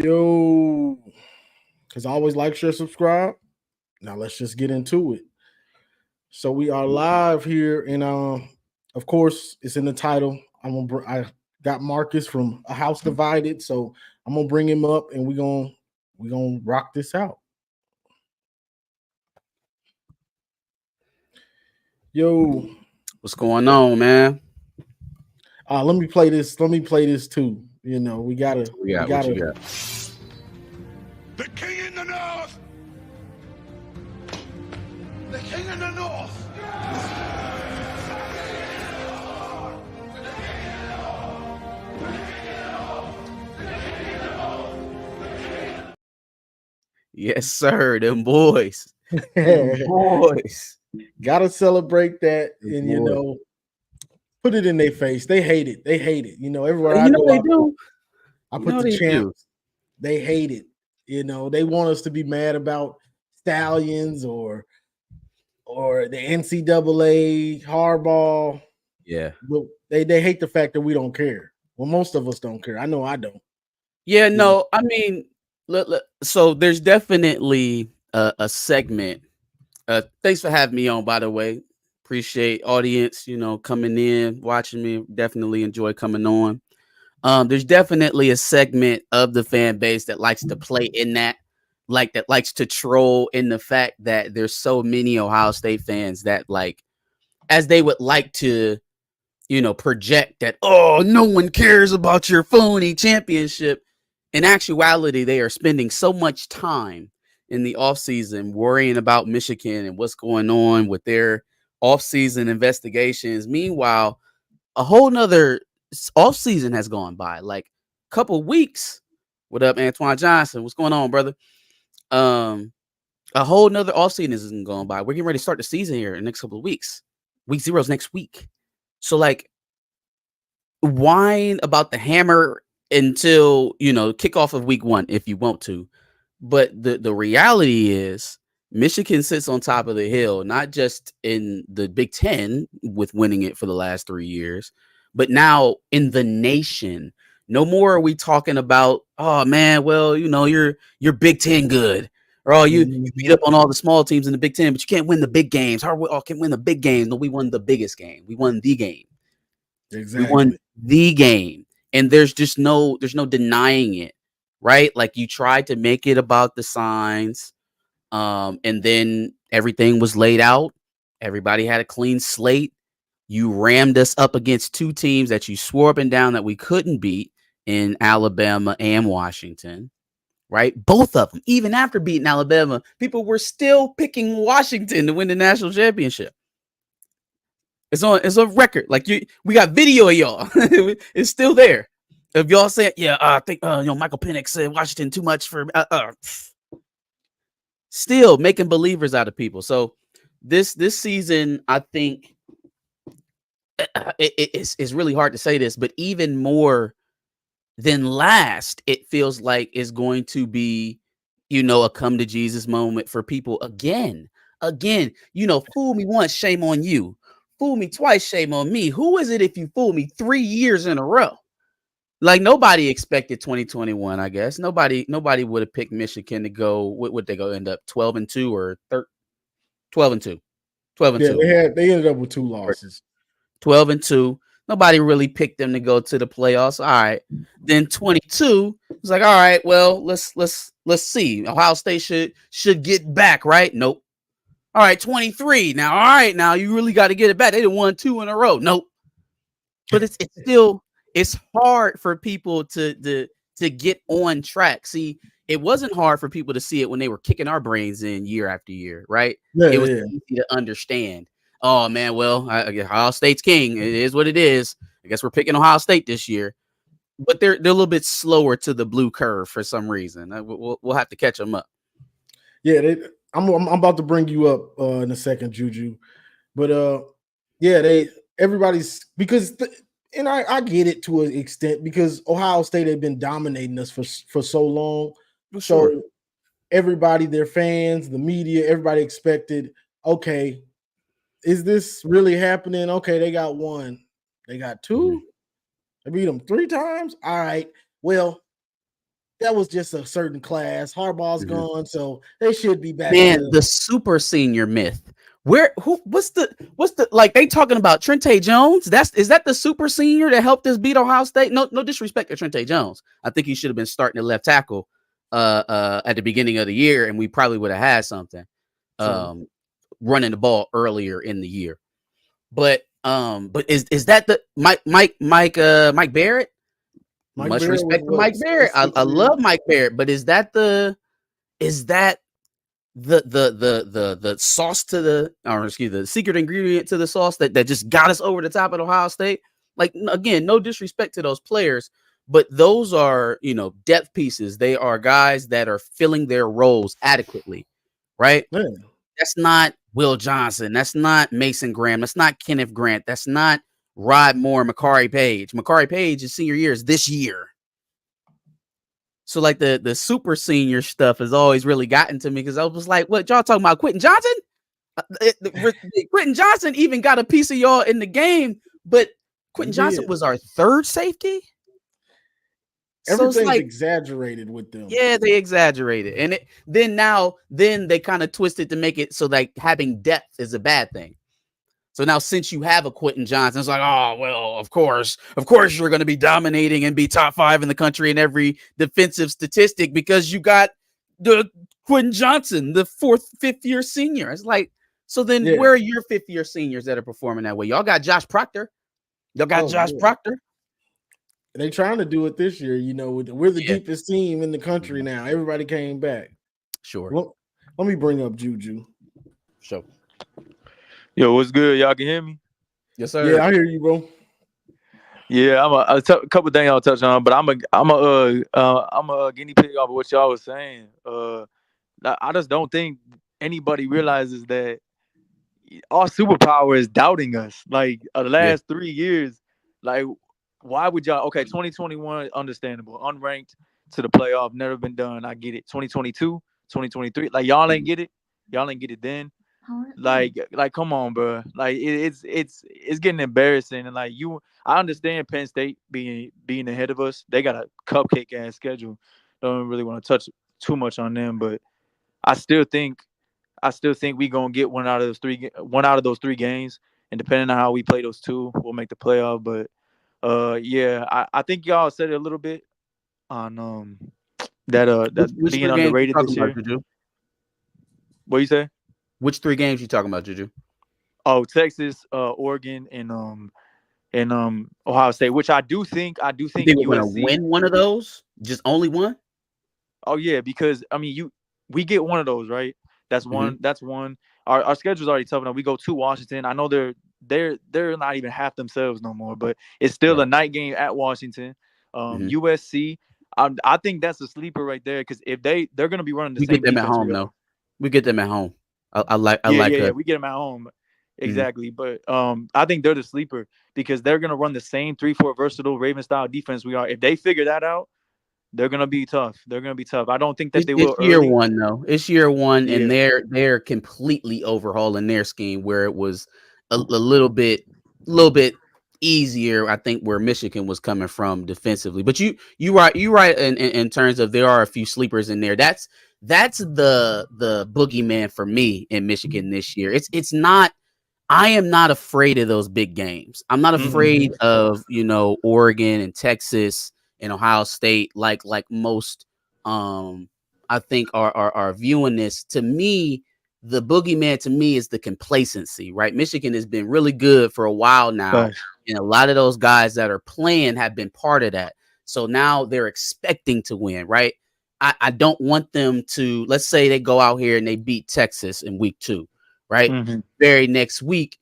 Yo, because I always like, share, subscribe. Now let's just get into it. So we are live here, and of course, it's in the title. I got Marcus from A House Divided, so I'm gonna bring him up, and we gonna rock this out. Yo, What's going on, man? let me play this. Let me play this too. We gotta, What you got? we What you gotta. got? The king in the north! The king in the north! Yes, sir. Them boys. Them boys. Gotta celebrate that, Them and boys. put it in their face. They hate it. They hate it. Everywhere I You know go, they do. I You put know the they do. champs. They hate it. They want us to be mad about Stallions or the NCAA hardball. Yeah. But they hate the fact that we don't care. Well, most of us don't care. I know I don't. Yeah, You know. no, I mean, so there's definitely a segment. Thanks for having me on, by the way. Appreciate audience, coming in, watching me. Definitely enjoy coming on. There's definitely a segment of the fan base that likes to play in that likes to troll in the fact that there's so many Ohio State fans that as they would like to, project that, oh, no one cares about your phony championship. In actuality, they are spending so much time in the offseason worrying about Michigan and what's going on with their offseason investigations. Meanwhile, a whole nother offseason has gone by, like a couple weeks. What up, Antoine Johnson? What's going on, brother? Um, a whole nother offseason isn't going by. We're getting ready to start the season here in the next couple of weeks. Week 0 is next week. So, whine about the hammer until kickoff of week 1 if you want to. But the reality is Michigan sits on top of the hill, not just in the Big Ten with winning it for the last 3 years, but now in the nation. No more are we talking about, oh man, well, you're Big Ten good. Or oh, you beat up on all the small teams in the Big Ten, but you can't win the big games. How we all can win the big games? No, we won the biggest game. We won the game. We won Exactly. the game. And there's no denying it, right? Like you tried to make it about the signs, and then everything was laid out. Everybody had a clean slate. You rammed us up against two teams that you swore up and down that we couldn't beat in Alabama and Washington, right? Both of them. Even after beating Alabama, people were still picking Washington to win the national championship. It's on record. We got video of y'all. It's still there. If y'all say, yeah, I think Michael Penix said Washington too much for still making believers out of people. So this season, I think it's really hard to say this, but even more than last, it feels like it's going to be, a come to Jesus moment for people again. Again, fool me once, shame on you. Fool me twice, shame on me. Who is it if you fool me 3 years in a row? Like nobody expected 2021, I guess. Nobody would have picked Michigan to go. What would they go end up 12-2 or 12-2? 12 and Yeah, 2. they ended up with 2 losses. 12-2. Nobody really picked them to go to the playoffs. All right. Then 22. It's like, all right, well, let's see. Ohio State should get back, right? Nope. All right, 23. Now, all right, now you really got to get it back. They done won 2 in a row. Nope. But it's still hard for people to get on track. See, it wasn't hard for people to see it when they were kicking our brains in year after year, right? Yeah, It was yeah. easy to understand. Oh man, well, I guess Ohio State's king. It is what it is. I guess we're picking Ohio State this year, but they're a little bit slower to the blue curve for some reason. We'll have to catch them up. Yeah, I'm about to bring you up in a second, Juju. But yeah, everybody's because and I get it to an extent because Ohio State had been dominating us for so long. For sure. So everybody, their fans, the media, everybody expected, okay, is this really happening? Okay, they got 1. They got 2. They beat them 3 times. All right. Well, that was just a certain class. Harbaugh's gone, so they should be back. Man, the super senior myth. What's the like they talking about Trente Jones? Is that the super senior that helped us beat Ohio State? No disrespect to Trente Jones. I think he should have been starting at left tackle at the beginning of the year, and we probably would have had something running the ball earlier in the year. But is that the Mike Barrett? Much respect to Mike Barrett. I love Mike Barrett, but is that the sauce to the secret ingredient to the sauce that just got us over the top at Ohio State? Like, again, no disrespect to those players, but those are, depth pieces. They are guys that are filling their roles adequately, right? Yeah. That's not Will Johnson. That's not Mason Graham. That's not Kenneth Grant. That's not Rod Moore, Makari Page. Makari Page's senior year is this year. So like the super senior stuff has always really gotten to me because I was like, what y'all talking about? Quentin Johnson? Quentin Johnson even got a piece of y'all in the game, but Quentin Johnson was our third safety. Everything's exaggerated with them. Yeah, they exaggerated. And then they kind of twisted to make it so like having depth is a bad thing. So now since you have a Quentin Johnson, it's like, oh, well, of course you're going to be dominating and be top 5 in the country in every defensive statistic because you got the Quentin Johnson, the 5th year senior. It's like, so then where are your 5th year seniors that are performing that way? Y'all got Josh Proctor. Proctor. They're trying to do it this year. We're the deepest team in the country now. Everybody came back. Sure. Well, let me bring up Juju. Sure. Yo, what's good? Y'all can hear me? Yes, sir. Yeah, I hear you, bro. Yeah, a couple things I'll touch on, but I'm a guinea pig off of what y'all was saying. I just don't think anybody realizes that our superpower is doubting us. Like the last 3 years, like why would y'all? Okay, 2021, understandable, unranked to the playoff, never been done. I get it. 2022, 2023, like y'all ain't get it. Y'all ain't get it then. Like, come on, bro. Like, it's getting embarrassing. And like I understand Penn State being ahead of us. They got a cupcake ass schedule. Don't really want to touch too much on them, but I still think we gonna get one out of those three games. And depending on how we play those two, we'll make the playoff. But I think y'all said it a little bit on that being underrated this year. What you say? Which 3 games you talking about, Juju? Oh, Texas, Oregon, and Ohio State. Which I do think we're gonna win one of those. Just only one. Oh yeah, because I mean we get one of those, right? That's one. Mm-hmm. That's one. Our schedule's already tough enough. We go to Washington. I know they're not even half themselves no more, but it's still a night game at Washington. USC. I think that's a sleeper right there because if they're gonna be running the same. We get them at home though. We get them at home. I like we get them at home. Exactly. But I think they're the sleeper because they're going to run the same 3-4 versatile Raven style defense we are. If they figure that out, they're going to be tough. I don't think that they will. It's year one, though. It's year one, and they're completely overhauling their scheme where it was a little bit easier, I think, where Michigan was coming from defensively. But you right in terms of there are a few sleepers in there. That's the boogeyman for me in Michigan this year. It's not. I am not afraid of those big games. I'm not afraid of Oregon and Texas and Ohio State like most I think are viewing this. To me, the boogeyman to me is the complacency. Right, Michigan has been really good for a while now, and a lot of those guys that are playing have been part of that. So now they're expecting to win. Right. I don't want them to, let's say they go out here and they beat Texas in week 2, right? Very next week,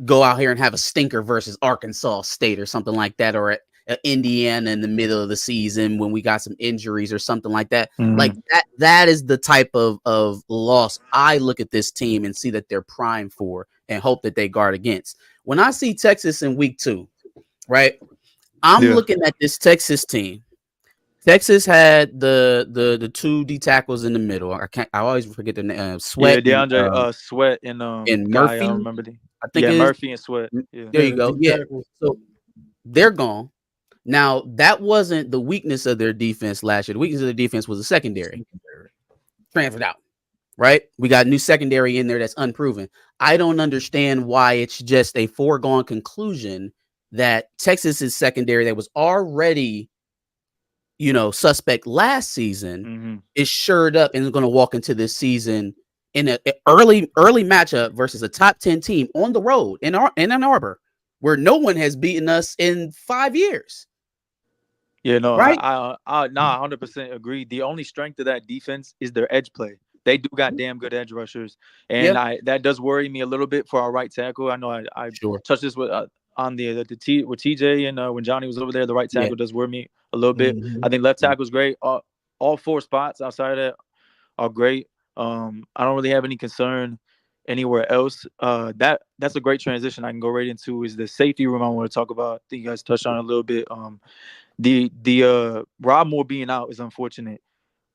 go out here and have a stinker versus Arkansas State or something like that, or Indiana in the middle of the season when we got some injuries or something like that. Like that is the type of loss I look at this team and see that they're primed for and hope that they guard against. When I see Texas in week 2, right, I'm looking at this Texas team. Texas had the 2 D tackles in the middle. I always forget the name. Sweat. Yeah, DeAndre Sweat and Murphy. I remember Murphy and Sweat. Yeah. There you go. Yeah. So they're gone. Now, that wasn't the weakness of their defense last year. The weakness of their defense was the secondary. Transferred out, right? We got new secondary in there that's unproven. I don't understand why it's just a foregone conclusion that Texas's secondary that was already, suspect last season is shored up and is going to walk into this season in an early matchup versus a top 10 team on the road in Ann Arbor, where no one has beaten us in 5 years. Yeah, no, right? I 100% agree. The only strength of that defense is their edge play. They do got damn good edge rushers, and that does worry me a little bit for our right tackle. I know I touched this with on the with TJ and when Johnny was over there. The right tackle does worry me a little bit. I think left tackle is great. All 4 spots outside of that are great. I don't really have any concern anywhere else. That's a great transition. I can go right into is the safety room I want to talk about. I think you guys touched on it a little bit. The Rob Moore being out is unfortunate,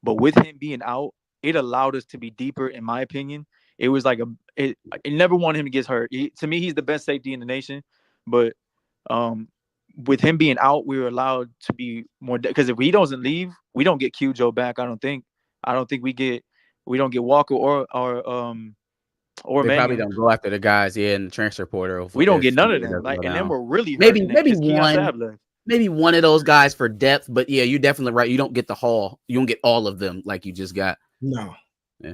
but with him being out, it allowed us to be deeper. In my opinion, it was like it never wanted him to get hurt. To me, he's the best safety in the nation, but with him being out, we were allowed to be more because if he doesn't leave, we don't get Q-Joe back. I don't think we don't get Walker or they Mannion. probably don't go after the guys in the transfer portal. We don't get none of them. And then we're really maybe one. Maybe one of those guys for depth, but yeah, you're definitely right. You don't get the haul. You don't get all of them like you just got. No. Yeah.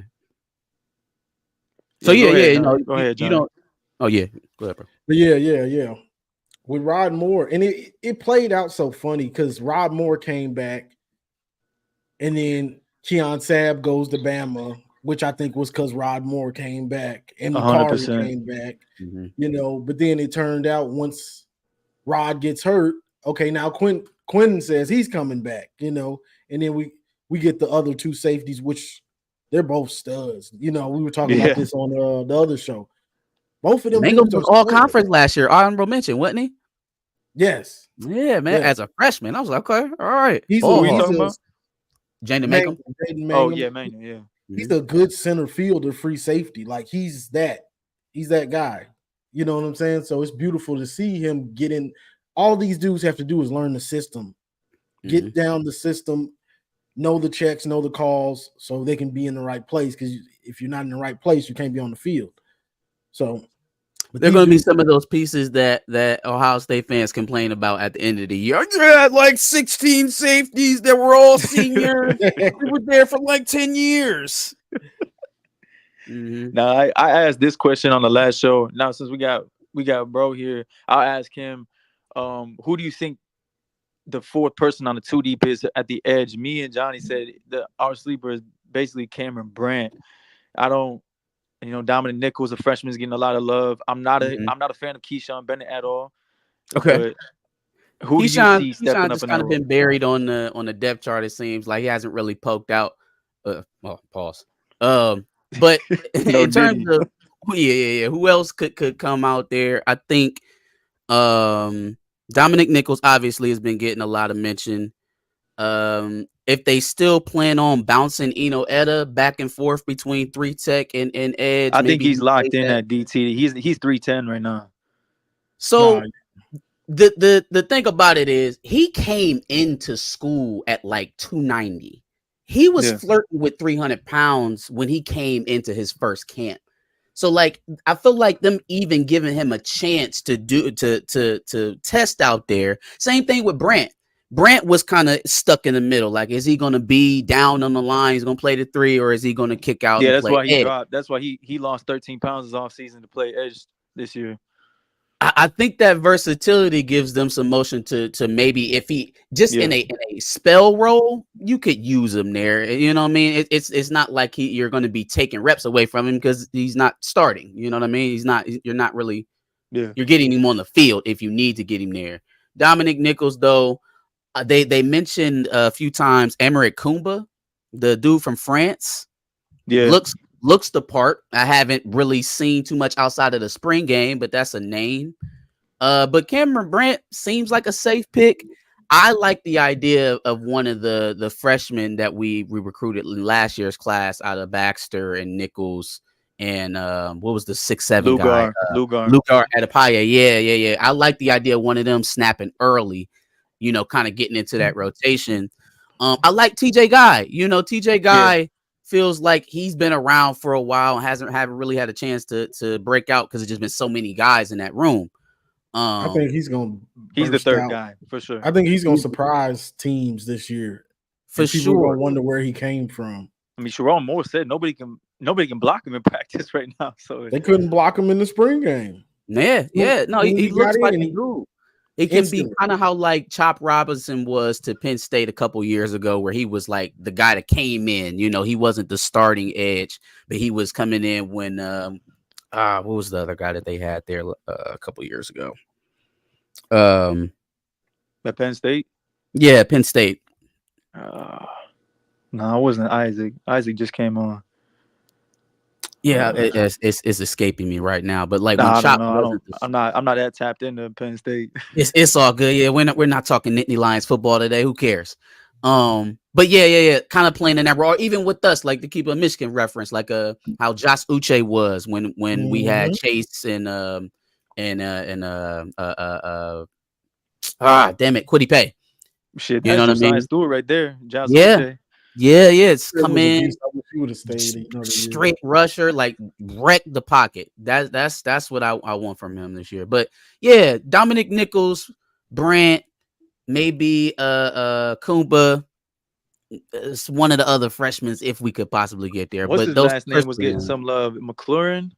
So go you ahead, John. don't. Oh yeah, go ahead, bro. But yeah. With Rod Moore, and it played out so funny because Rod Moore came back, and then Keon Sabb goes to Bama, which I think was because Rod Moore came back and McCarty came back. But then it turned out once Rod gets hurt. Okay, now Quentin says he's coming back, and then we get the other 2 safeties, which they're both studs. We were talking about this on the other show. Both of them Mangum was all conference last year. Honorable mention, wasn't he? Yes. Yeah, man. As a freshman, I was like, okay, all right. He's Jaden Mangum. Oh yeah, Mangum. Yeah. He's a good center fielder, free safety. Like he's that guy. You know what I'm saying? So it's beautiful to see him get in. All these dudes have to do is learn the system, get down the system, know the checks, know the calls, so they can be in the right place. Because if you're not in the right place, you can't be on the field. So they're going to be some of those pieces that Ohio State fans complain about at the end of the year. I had like 16 safeties that were all seniors. We were there for like 10 years. Now I asked this question on the last show. Now since we got bro here, I'll ask him. Who do you think the 4th person on the 2 deep is at the edge? Me and Johnny said our sleeper is basically Cameron Brandt. I don't, Dominic Nichols, a freshman, is getting a lot of love. I'm not a fan of Keyshawn Bennett at all. Okay. Who do you see stepping up? Just kind of been buried on the depth chart. It seems like he hasn't really poked out. Pause. But in terms of who else could come out there? I think Dominic Nichols obviously has been getting a lot of mention. If they still plan on bouncing Eno Etta back and forth between 3 tech and edge, I think he's locked in at DT. He's 310 right now. So the thing about it is he came into school at like 290. He was flirting with 300 pounds when he came into his first camp. So like I feel like them even giving him a chance to test out there. Same thing with Brandt. Brandt was kind of stuck in the middle. Like, is he going to be down on the line? He's going to play the 3, or is he going to kick out? Yeah, that's why he dropped. That's why he lost 13 pounds this offseason to play edge this year. I think that versatility gives them some motion to maybe if he just in a spell role, you could use him there. You know what I mean? It's not like you're going to be taking reps away from him because he's not starting. You know what I mean? You're not really. Yeah. You're getting him on the field if you need to get him there. Dominic Nichols, though, they mentioned a few times Emerick Kumba, the dude from France. Yeah. Looks the part. I haven't really seen too much outside of the spring game, but that's a name. But Cameron Brandt seems like a safe pick. I like the idea of one of the freshmen that we recruited in last year's class out of Baxter and Nichols and what was the 6'7" guy? Lugar Adepaya. Yeah. I like the idea of one of them snapping early. kind of getting into that rotation. I like TJ Guy. TJ Guy feels like he's been around for a while and haven't really had a chance to break out because there's just been so many guys in that room. I think he's the third guy for sure. I think he's gonna surprise teams this year. For people sure. gonna wonder where he came from. I mean, Sharon Moore said nobody can block him in practice right now. So they couldn't block him in the spring game. Yeah. No, he looks like a dude. It can instantly be kind of how like Chop Robinson was to Penn State a couple years ago, where he was like the guy that came in. He wasn't the starting edge, but he was coming in when what was the other guy that they had there a couple years ago? At Penn State. Yeah, Penn State. No, it wasn't Isaac. Isaac just came on. Yeah, it's escaping me right now. But like when Chop, I'm not that tapped into Penn State. It's all good. Yeah, we're not talking Nittany Lions football today. Who cares? But yeah, kind of playing in that role. Or even with us, like to keep a Michigan reference, like how Josh Uche was when we had Chase and damn it, Kwity Paye. Shit, you know what I mean? Do it right there, Josh Uche. Yeah. It's come in stayed, straight rusher, like wreck the pocket. That's what I want from him this year. But yeah, Dominic Nichols, Brant, maybe Kumba. It's one of the other freshmen if we could possibly get there. What's but his those last name was getting some love. McLaurin.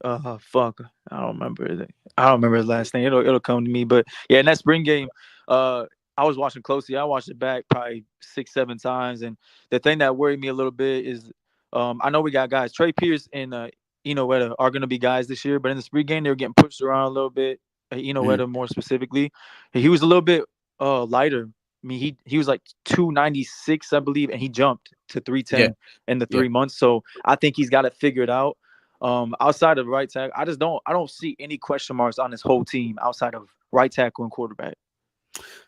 Fuck. I don't remember his last name. It'll come to me. But yeah, in that spring game, I was watching closely. I watched it back probably 6-7 times. And the thing that worried me a little bit is I know we got guys. Trey Pierce and Eno Ueda are going to be guys this year. But in the spring game, they were getting pushed around a little bit. Eno Ueda more specifically. He was a little bit lighter. I mean, he was like 296, I believe, and he jumped to 310 in the 3 months. So I think he's got it figured out. Outside of right tackle, I don't see any question marks on this whole team outside of right tackle and quarterback.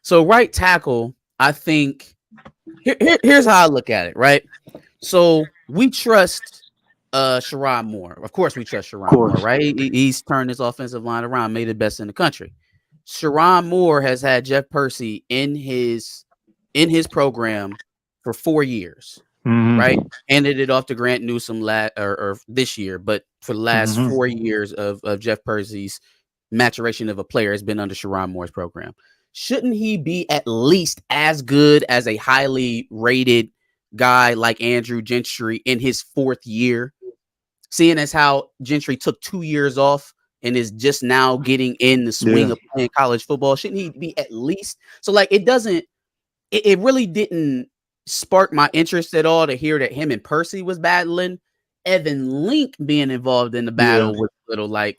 So right tackle, I think here's how I look at it, right? So we trust Sherrod Moore. Of course we trust Sherrod Moore, right? He's turned his offensive line around, made it best in the country. Sherrod Moore has had Jeff Percy in his program for 4 years, right? Handed it off to Grant Newsome or this year, but for the last 4 years of Jeff Percy's maturation of a player has been under Sherrod Moore's program. Shouldn't he be at least as good as a highly rated guy like Andrew Gentry in his 4th year? Seeing as how Gentry took 2 years off and is just now getting in the swing of playing college football, shouldn't he be at least? So like it really didn't spark my interest at all to hear that him and Percy was battling. Evan Link being involved in the battle was a little like,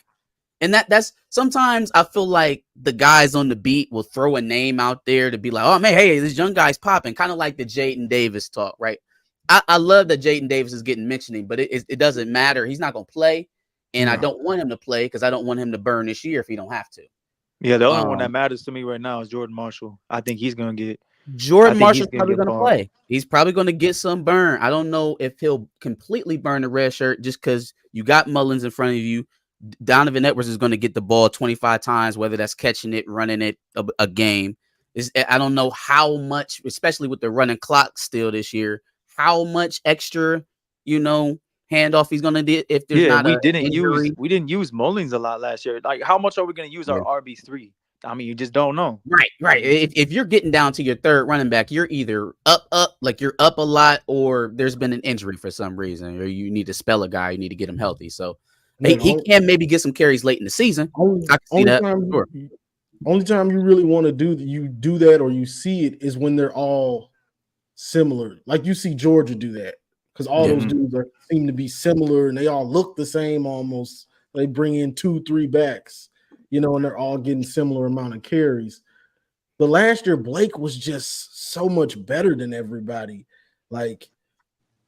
and that's sometimes I feel like the guys on the beat will throw a name out there to be like, oh man, hey, this young guy's popping, kind of like the Jaden Davis talk, right? I love that Jaden Davis is getting mentioning, but it doesn't matter. He's not going to play, and I don't want him to play because I don't want him to burn this year if he don't have to. Yeah, the only one that matters to me right now is Jordan Marshall. I think he's going to get. Jordan Marshall's probably going to play. He's probably going to get some burn. I don't know if he'll completely burn the red shirt just because you got Mullins in front of you. Donovan Edwards is going to get the ball 25 times, whether that's catching it, running it a game. I don't know how much, especially with the running clock still this year, how much extra, handoff he's going to do if there's not we didn't use Mullins a lot last year. Like, how much are we going to use our RB3? I mean, you just don't know. Right. If you're getting down to your 3rd running back, you're either up, like you're up a lot, or there's been an injury for some reason, or you need to spell a guy, you need to get him healthy. So he can maybe get some carries late in the season. I can see that. Only time you really want to do that or you see it is when they're all similar. Like you see Georgia do that because all those dudes seem to be similar and they all look the same almost. They bring in 2-3 backs, and they're all getting similar amount of carries. But last year, Blake was just so much better than everybody. Like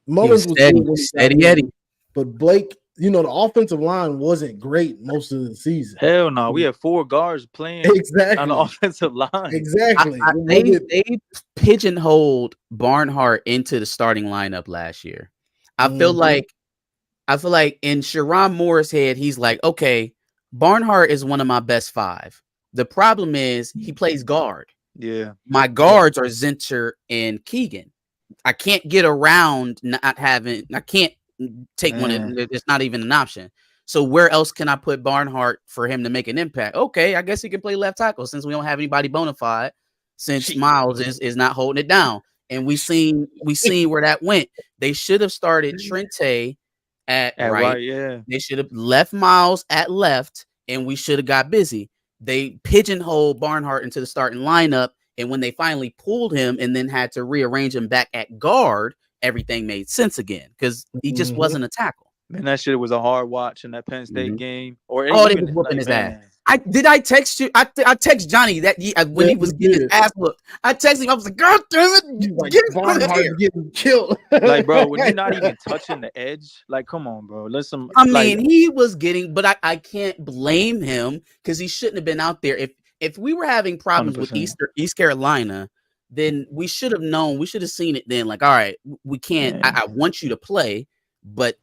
Mullins was steady Eddie, but Blake. The offensive line wasn't great most of the season. Hell no. We had 4 guards playing on the offensive line. Exactly. They pigeonholed Barnhart into the starting lineup last year. I feel like in Sherrod Moore's head, he's like, okay, Barnhart is one of my best 5. The problem is he plays guard. Yeah. My guards are Zinter and Keegan. I can't get around not having. I can't take one. Man. It's not even an option. So where else can I put Barnhart for him to make an impact? Okay, I guess he can play left tackle since we don't have anybody bona fide. Since Miles is not holding it down, and we seen where that went. They should have started Trente at right. Yeah. They should have left Miles at left, and we should have got busy. They pigeonholed Barnhart into the starting lineup, and when they finally pulled him and then had to rearrange him back at guard, everything made sense again because he just wasn't a tackle. Man, that shit was a hard watch in that Penn State game. Or they was whooping his ass. Did I text you? I text Johnny that when he was getting his ass whooped. I texted him. I was like, "God damn it, Like, get Barnhart getting killed." Like, bro, when you're not even touching the edge, like, come on, bro. Listen, I mean, he was getting, but I can't blame him because he shouldn't have been out there. If we were having problems 100%. with East Carolina, then we should have known. We should have seen it then. Like, all right, we can't. I want you to play, but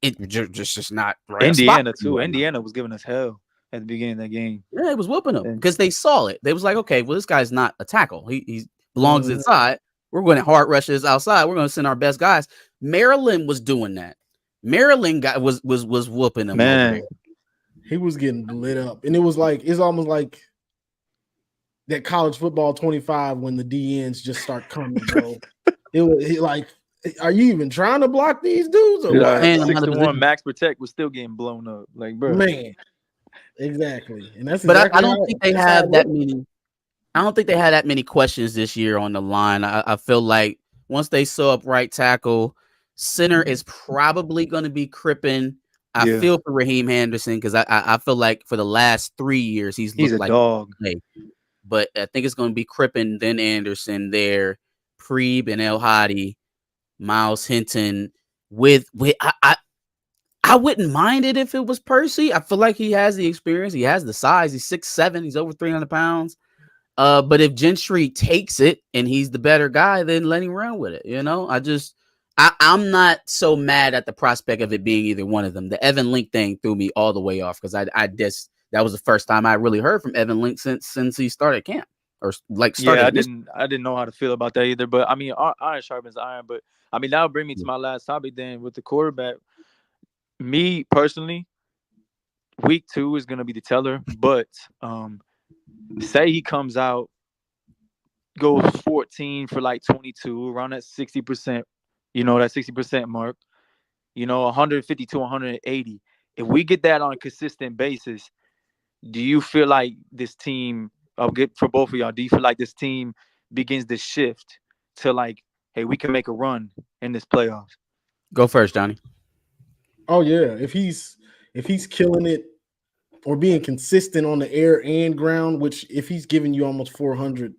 it just not right. Indiana too. Indiana was giving us hell at the beginning of that game. Yeah, it was whooping them because they saw it. They was like, okay, well, this guy's not a tackle. He belongs inside. We're going to hard rush this outside. We're going to send our best guys. Maryland was doing that. Maryland was whooping them. Man, he was getting lit up, and it's almost like that college football 25 when the DNs just start coming, bro. Like, are you even trying to block these dudes? Or what? 6-1 max protect was still getting blown up. Like, bro, man, exactly. And that's but exactly I don't think they have that many. I don't think they had that many questions this year on the line. I feel like once they sew up right tackle, center is probably going to be Crippen. I feel for Raheem Henderson because I feel like for the last 3 years he's a like dog. But I think it's going to be Crippen, then Anderson there, Preeb and El Hadi, Miles Hinton. I wouldn't mind it if it was Percy. I feel like he has the experience. He has the size. He's 6'7". He's over 300 pounds. But if Gentry takes it and he's the better guy, then let him run with it. You know, I'm not so mad at the prospect of it being either one of them. The Evan Link thing threw me all the way off because that was the first time I really heard from Evan Link since he started camp or like started. Yeah, I didn't know how to feel about that either. But I mean, iron sharpens iron. But I mean, that'll bring me to my last topic then with the quarterback. Me personally, week 2 is gonna be the teller. But say he comes out, goes 14 for like 22, around that 60%. You know, that 60% mark. You know, 150 to 180. If we get that on a consistent basis, do you feel like this team, I'll get for both of y'all, do you feel like this team begins to shift to like, hey, we can make a run in this playoffs? Go first, Johnny. Oh yeah, if he's killing it or being consistent on the air and ground, which if he's giving you almost 400,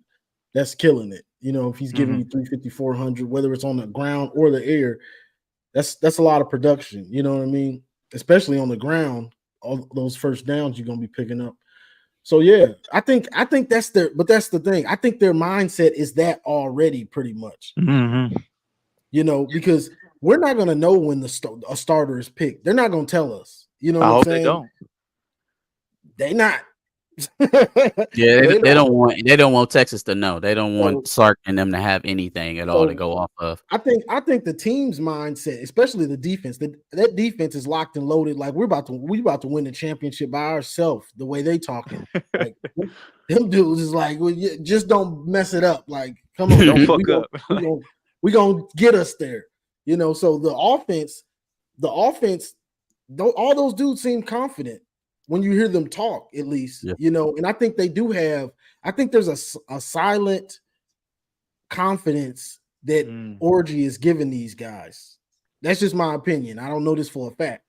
that's killing it. You know, if he's giving you 350, 400, whether it's on the ground or the air, that's a lot of production. You know what I mean? Especially on the ground, all those first downs you're gonna be picking up. So yeah, I think that's that's the thing. I think their mindset is that already pretty much. You know, because we're not gonna know when a starter is picked. They're not gonna tell us. You know what I'm saying? They don't. They not. Yeah, they don't want Texas to know. They don't want Sark and them to have anything at all to go off of. I think the team's mindset, especially the defense, that defense is locked and loaded. Like we about to win the championship by ourselves. The way they talking, like them dudes is like, well, just don't mess it up. Like, come on, don't fuck up. We gonna get us there. You know, so the offense, all those dudes seem confident. When you hear them talk, at least, you know, and I think they do have, I think there's a silent confidence that Orgy is giving these guys. That's just my opinion. I don't know this for a fact.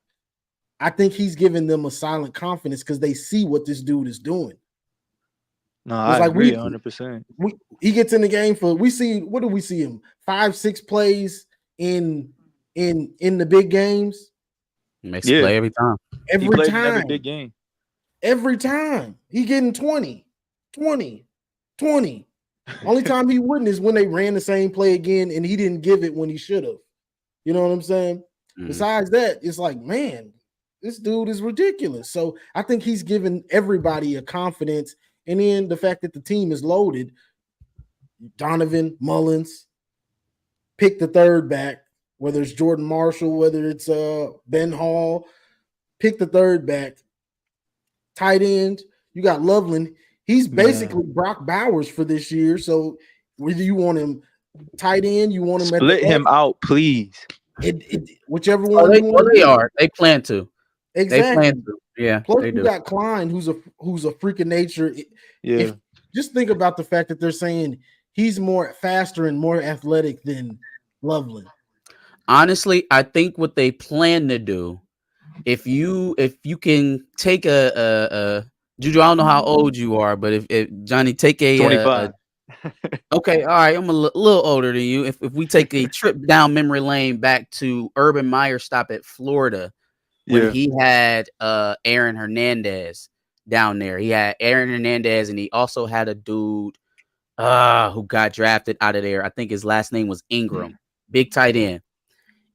I think he's giving them a silent confidence because they see what this dude is doing. No, I agree 100%. He gets in the game what do we see him? 5-6 plays in the big games. Makes a play every time. Every time. Every big game. Every time. He getting 20. Only time he wouldn't is when they ran the same play again and he didn't give it when he should have. You know what I'm saying? Besides that, it's like, man, this dude is ridiculous. So I think he's giving everybody a confidence. And then the fact that the team is loaded, Donovan, Mullins. Pick the third back, whether it's Jordan Marshall, whether it's Ben Hall. Pick the third back. Tight end, you got Loveland. He's basically Brock Bowers for this year. So whether you want him tight end, you want him split him out, please. Whichever one they are. They plan to. Exactly. They plan to. Yeah. Plus, you got Klein, who's a freak of nature. Yeah. Just think about the fact that they're saying he's more faster and more athletic than Loveland. Honestly, I think what they plan to do, if you can take a Juju, I don't know how old you are, but if Johnny take a 25. Okay, all right, I'm a little older than you. If we take a trip down memory lane back to Urban Meyer stop at Florida, when he had Aaron Hernandez down there. He had Aaron Hernandez, and he also had a dude who got drafted out of there. I think his last name was Ingram, big tight end.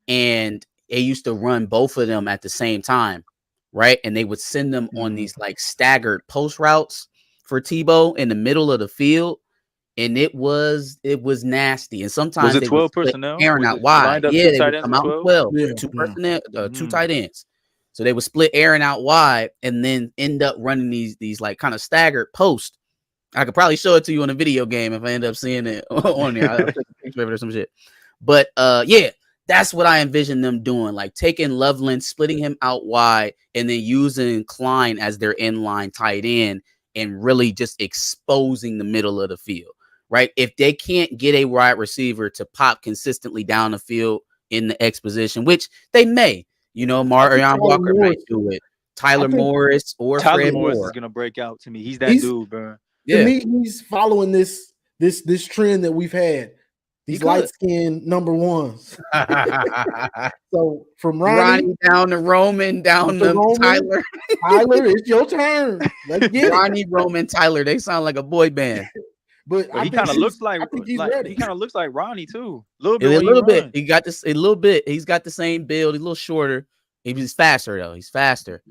And they used to run both of them at the same time, right? And they would send them on these like staggered post routes for Tebow in the middle of the field. And it was nasty. And sometimes was it they 12 personnel? Aaron out wide. Yeah, they would come out with 12. Yeah. Two personnel, two tight ends. So they would split Aaron out wide and then end up running these like kind of staggered posts. I could probably show it to you in a video game if I end up seeing it on there. I'll take a picture of it or some shit. But yeah, that's what I envision them doing. Like taking Loveland, splitting him out wide, and then using Klein as their inline tight end and really just exposing the middle of the field. Right. If they can't get a wide receiver to pop consistently down the field in the X position, which they may, Marion Walker might do it. Tyler Morris or Tyler Fred Morris Moore is gonna break out to me. He's that dude, bro. Yeah. To me, he's following this trend that we've had. These light skinned number ones. So from Ronnie down to Roman, down to Tyler. Tyler, it's your turn. Let's get Ronnie, Roman, Tyler. They sound like a boy band. But he kind of looks like he kind of looks like Ronnie too. A little bit. He got this a little bit. He's got the same build. He's a little shorter. He's faster though. He's faster.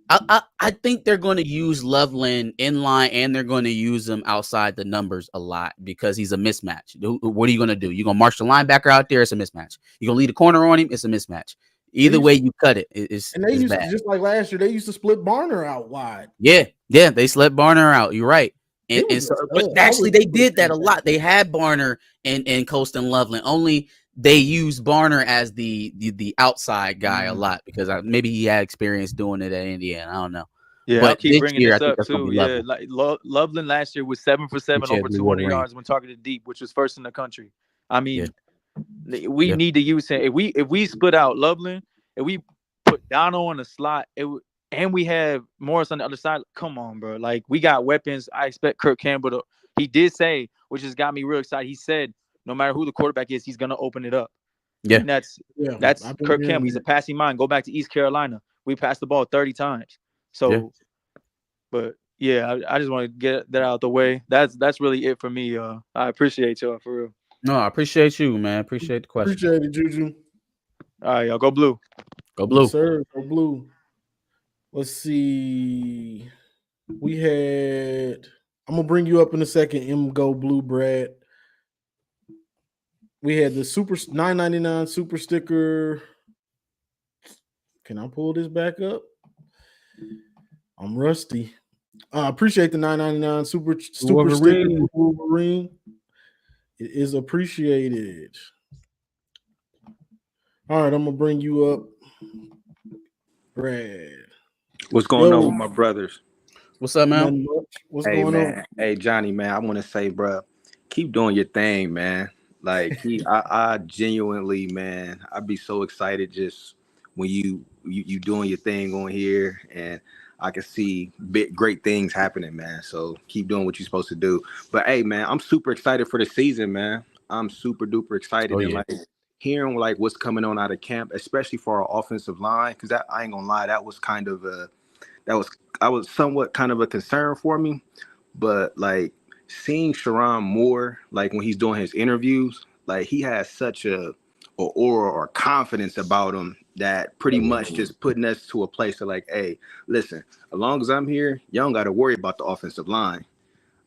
I think they're going to use Loveland in line, and they're going to use him outside the numbers a lot because he's a mismatch. What are you going to do? You're going to march the linebacker out there? It's a mismatch. You're going to lead a corner on him? It's a mismatch. Either way you cut it, it's used bad. to, just like last year, they used to split Barner out wide. Yeah, they split Barner out. You're right. And so, but actually, they did that a lot. They had Barner and Colston Loveland. Only they used Barner as the outside guy a lot because maybe he had experience doing it at Indiana. I don't know. Yeah, but I keep bringing year, this up too. Yeah, like Loveland last year was 7 for 7 over 200 yards when targeted deep, which was first in the country. I mean, we need to use him. If we split out Loveland, if we put Dono in the slot, and we have Morris on the other side. Come on, bro. Like, we got weapons. I expect Kirk Campbell to. He did say, which has got me real excited. He said, no matter who the quarterback is, he's gonna open it up. Yeah, and that's Kirk Campbell. He's a passing mind. Go back to East Carolina. We passed the ball 30 times. So, but yeah, I just want to get that out the way. That's really it for me. I appreciate y'all for real. No, I appreciate you, man. Appreciate the question. Appreciate it, Juju. All right, y'all go blue. Go blue, yes, sir. Go blue. Let's see. I'm gonna bring you up in a second. Go blue, Brad. We had the super $9.99 super sticker. Can I pull this back up? I'm rusty. Appreciate the $9.99 super sticker. Wolverine. It is appreciated. All right, I'm gonna bring you up, Brad. What's going on with my brothers? What's up, man? What's going on? Hey, Johnny, man, I want to say, bro, keep doing your thing, man. Like, I genuinely, man, I'd be so excited just when you doing your thing on here, and I can see great things happening, man. So keep doing what you're supposed to do. But hey, man, I'm super excited for the season, man. I'm super duper excited and like hearing like what's coming on out of camp, especially for our offensive line, because that I ain't gonna lie, that was kind of I was somewhat kind of a concern for me, but like seeing Sherrone Moore, like when he's doing his interviews, like he has such a aura or confidence about him that pretty much just putting us to a place of like, hey, listen, as long as I'm here, y'all don't got to worry about the offensive line.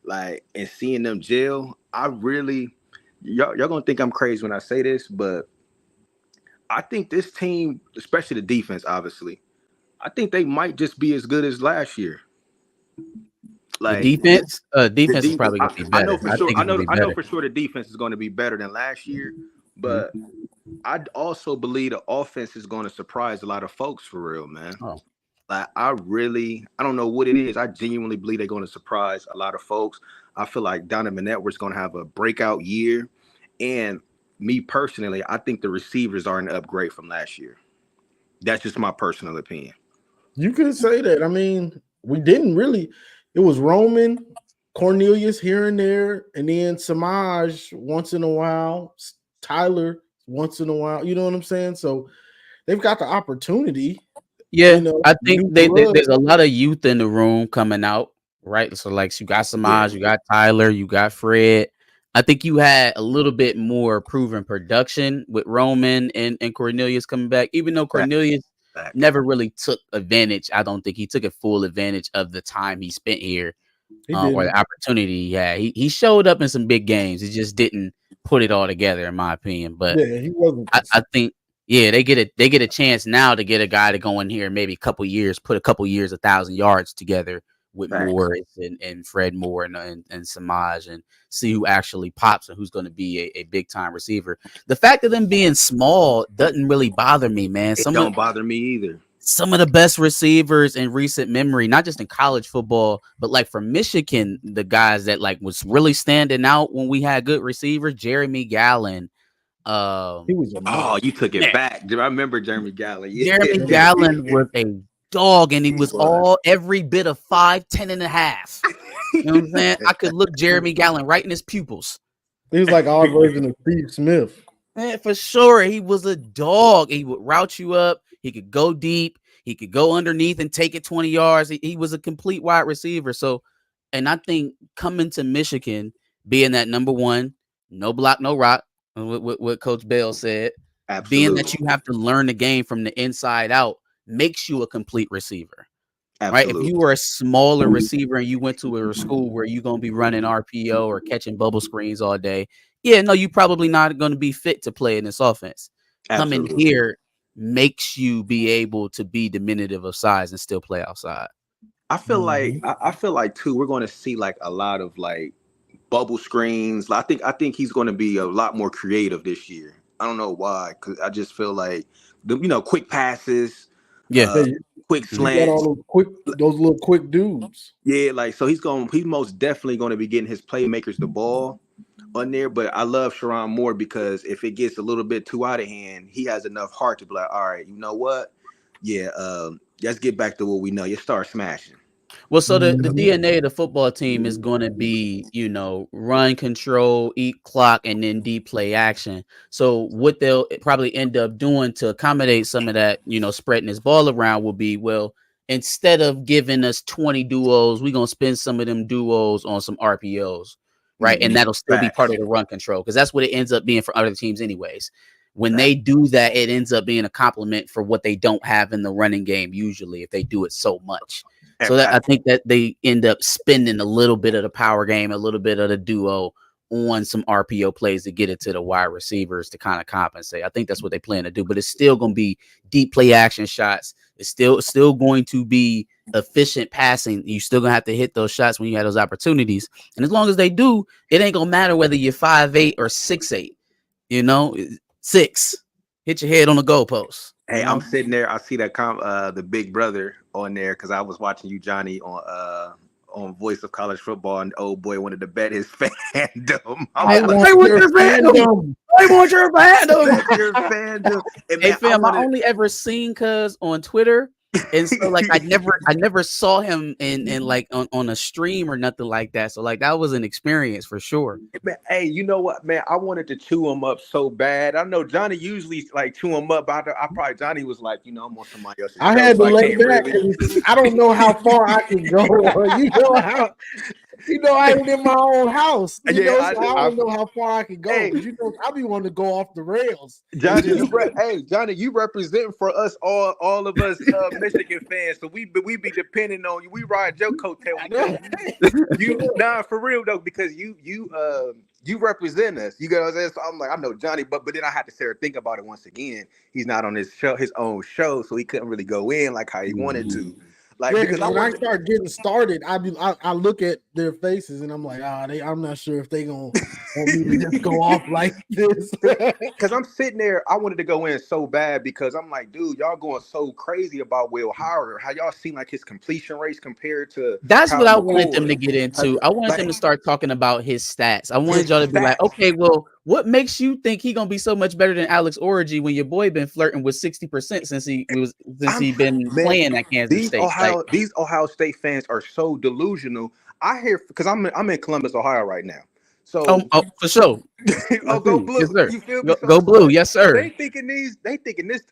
Like, and seeing them gel, I really, y'all gonna think I'm crazy when I say this, but I think this team, especially the defense, obviously, I think they might just be as good as last year. The Like defense is probably gonna be I better. know for sure. think I it's gonna know. be I know better. for sure the defense is going to be better than last year, but I also believe the offense is going to surprise a lot of folks for real, man. Oh. Like I don't know what it is. I genuinely believe they're going to surprise a lot of folks. I feel like Donovan Edwards going to have a breakout year, and me personally, I think the receivers are an upgrade from last year. That's just my personal opinion. You could say that. I mean, we didn't really. It was Roman, Cornelius here and there, and then Samaj once in a while, Tyler once in a while. You know what I'm saying? So they've got the opportunity. Yeah, You know, I think new blood. there's a lot of youth in the room coming out, right? So like you got Samaj, you got Tyler, you got Fred. I think you had a little bit more proven production with Roman and Cornelius coming back, even though Cornelius never really took advantage. I don't think he took a full advantage of the time he spent here or the opportunity he had. He showed up in some big games. He just didn't put it all together, in my opinion. But yeah, he wasn't. I think they get a chance now to get a guy to go in here maybe a couple years, put a couple years 1,000 yards together with Morris and Fred Moore and Samaj and see who actually pops and who's going to be a big time receiver. The fact of them being small doesn't really bother me, man. It don't bother me either. Some of the best receivers in recent memory, not just in college football, but like from Michigan, the guys that like was really standing out when we had good receivers, Jeremy Gallon. He was you took it back. I remember Jeremy Gallon. Yeah. Jeremy Gallon was a dog, and he was every bit of 5'10" and a half. You know what I'm saying? I could look Jeremy Gallon right in his pupils. He was like our version of Steve Smith. Man, for sure, he was a dog. He would route you up. He could go deep. He could go underneath and take it 20 yards. He was a complete wide receiver. So, and I think coming to Michigan, being that number one, no block, no rock, what Coach Bell said, being that you have to learn the game from the inside out, makes you a complete receiver. Right? If you were a smaller receiver and you went to a school where you're going to be running RPO or catching bubble screens all day, you're probably not going to be fit to play in this offense. Coming here makes you be able to be diminutive of size and still play outside. I feel like too, we're going to see like a lot of like bubble screens. I think he's going to be a lot more creative this year. I don't know why, because I just feel like quick passes, quick slants, those little quick dudes. Yeah, like so he's most definitely going to be getting his playmakers the ball on there. But I love Sherrone Moore because if it gets a little bit too out of hand, he has enough heart to be like, all right, you know what? Yeah, let's get back to what we know. You start smashing. Well, so the DNA of the football team is going to be, run control, eat clock, and then deep play action. So what they'll probably end up doing to accommodate some of that, spreading this ball around will be, well, instead of giving us 20 duos, we're going to spend some of them duos on some RPOs, right? And that'll still be part of the run control because that's what it ends up being for other teams anyways. When they do that, it ends up being a compliment for what they don't have in the running game usually if they do it so much. So that I think that they end up spending a little bit of the power game, a little bit of the duo on some RPO plays to get it to the wide receivers to kind of compensate. I think that's what they plan to do, but it's still going to be deep play action shots. It's still going to be efficient passing. You still gonna have to hit those shots when you have those opportunities. And as long as they do, it ain't gonna matter whether you're 5'8" or 6'8", 6. Hit your head on the goalpost. Hey, I'm sitting there. I see that the big brother on there because I was watching you, Johnny, on Voice of College Football, and old boy wanted to bet his fandom. I want your fandom. Hey, fam, I only ever seen Cuz on Twitter. And so like I never saw him in like on a stream or nothing like that. So like that was an experience for sure. Man, hey, you know what, man? I wanted to chew him up so bad. I know Johnny usually like chew him up. Johnny was like, I'm on somebody else's. I had to lay back. I don't know how far I can go. You know how I ain't in my own house. So I don't know how far I can go. Hey. 'Cause I be wanting to go off the rails. Johnny, Johnny, you representing for us all of us Michigan fans. So we be depending on you. We ride your coattail because you for real though, because you represent us. You get what I'm saying? So I'm like, I know Johnny, but then I had to sit there and think about it once again. He's not on his own show, so he couldn't really go in like how he wanted to. Like because when I start getting started, I look at their faces and I'm like, I'm not sure if they gonna want me to just go off like this. Because I'm sitting there, I wanted to go in so bad because I'm like, dude, y'all going so crazy about Will Howard. How y'all seem like his completion rates compared to that's Kyle what I McCord. wanted them to get into. I wanted them to start talking about his stats. I wanted y'all to be like, okay, well, what makes you think he gonna be so much better than Alex Orji when your boy been flirting with 60% since he been playing at Kansas State? These Ohio State fans are so delusional. I hear because I'm in Columbus, Ohio right now. So for sure. Go blue. Yes, sir. You feel me? Go blue, yes, sir. They thinking this.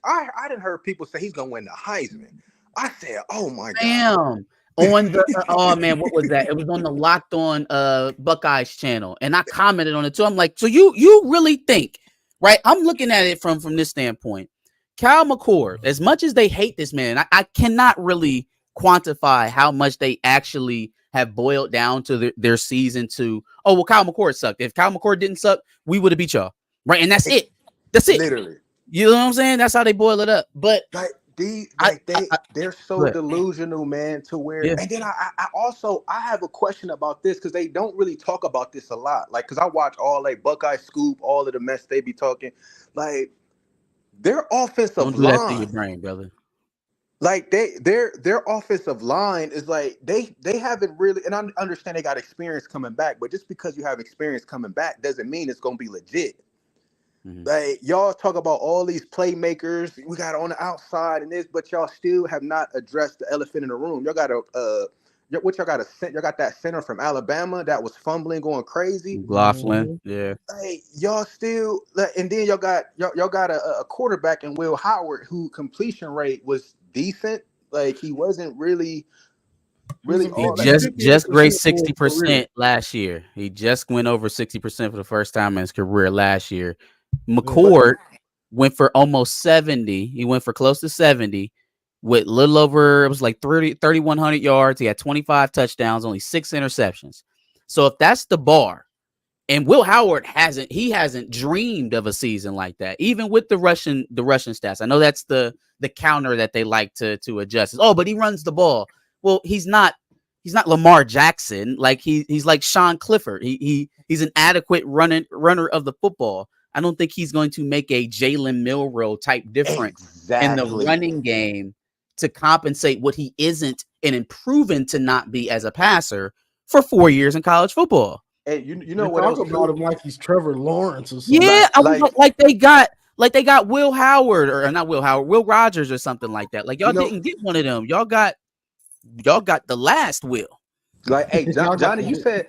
I didn't heard people say he's gonna win the Heisman. I said, oh my god. On the oh man, what was that? It was on the Locked On Buckeyes channel, and I commented on it too. I'm like, so you really think, right? I'm looking at it from this standpoint. Kyle McCord, as much as they hate this man, I cannot really quantify how much they actually have boiled down to their season to, oh, well, Kyle McCord sucked. If Kyle McCord didn't suck, we would have beat y'all. Right. And that's it. That's it. Literally. You know what I'm saying? That's how they boil it up. But they're so delusional, man, to where and then I also have a question about this because they don't really talk about this a lot. Like, because I watch all like Buckeye Scoop, all of the mess they be talking. Like their offensive line. Don't do that to your brain, brother. Like their offensive line is like they haven't really, and I understand they got experience coming back, but just because you have experience coming back doesn't mean it's gonna be legit. Mm-hmm. Like y'all talk about all these playmakers we got on the outside and this, but y'all still have not addressed the elephant in the room. Y'all got that center from Alabama that was fumbling, going crazy. Laughlin, yeah. Like y'all still, and then y'all got a quarterback in Will Howard who completion rate was decent. Like he wasn't really. He just graced 60% last year. He just went over 60% for the first time in his career last year. McCord went for almost 70. He went for close to 70 with little over, it was like 3,100 yards. He had 25 touchdowns, only 6 interceptions. So if that's the bar, and Will Howard hasn't dreamed of a season like that, even with the Russian stats. I know that's the counter that they like to adjust. Oh, but he runs the ball. Well, he's not Lamar Jackson. Like he's like Sean Clifford. He's an adequate runner of the football. I don't think he's going to make a Jalen Milroe type difference in the running game to compensate what he isn't and improving to not be as a passer for 4 years in college football. Hey, you know what? Talk about him like he's Trevor Lawrence or something. Yeah, like they got Will Howard or not Will Howard, Will Rogers or something like that. Like y'all didn't get one of them. Y'all got the last Will. Like, hey, Johnny, you said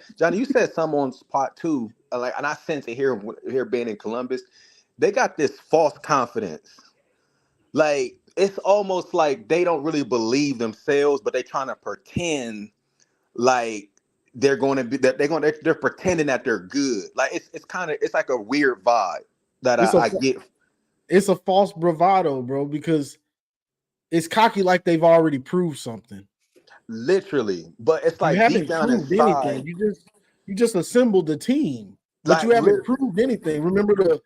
something on spot too. Like, and I sense it here being in Columbus. They got this false confidence. Like, it's almost like they don't really believe themselves, but they're trying to pretend like they're pretending that they're good. Like it's like a weird vibe that I get. It's a false bravado, bro, because it's cocky like they've already proved something. Literally, but it's like you haven't proved anything. You just assembled the team, but like, you haven't proved anything. Remember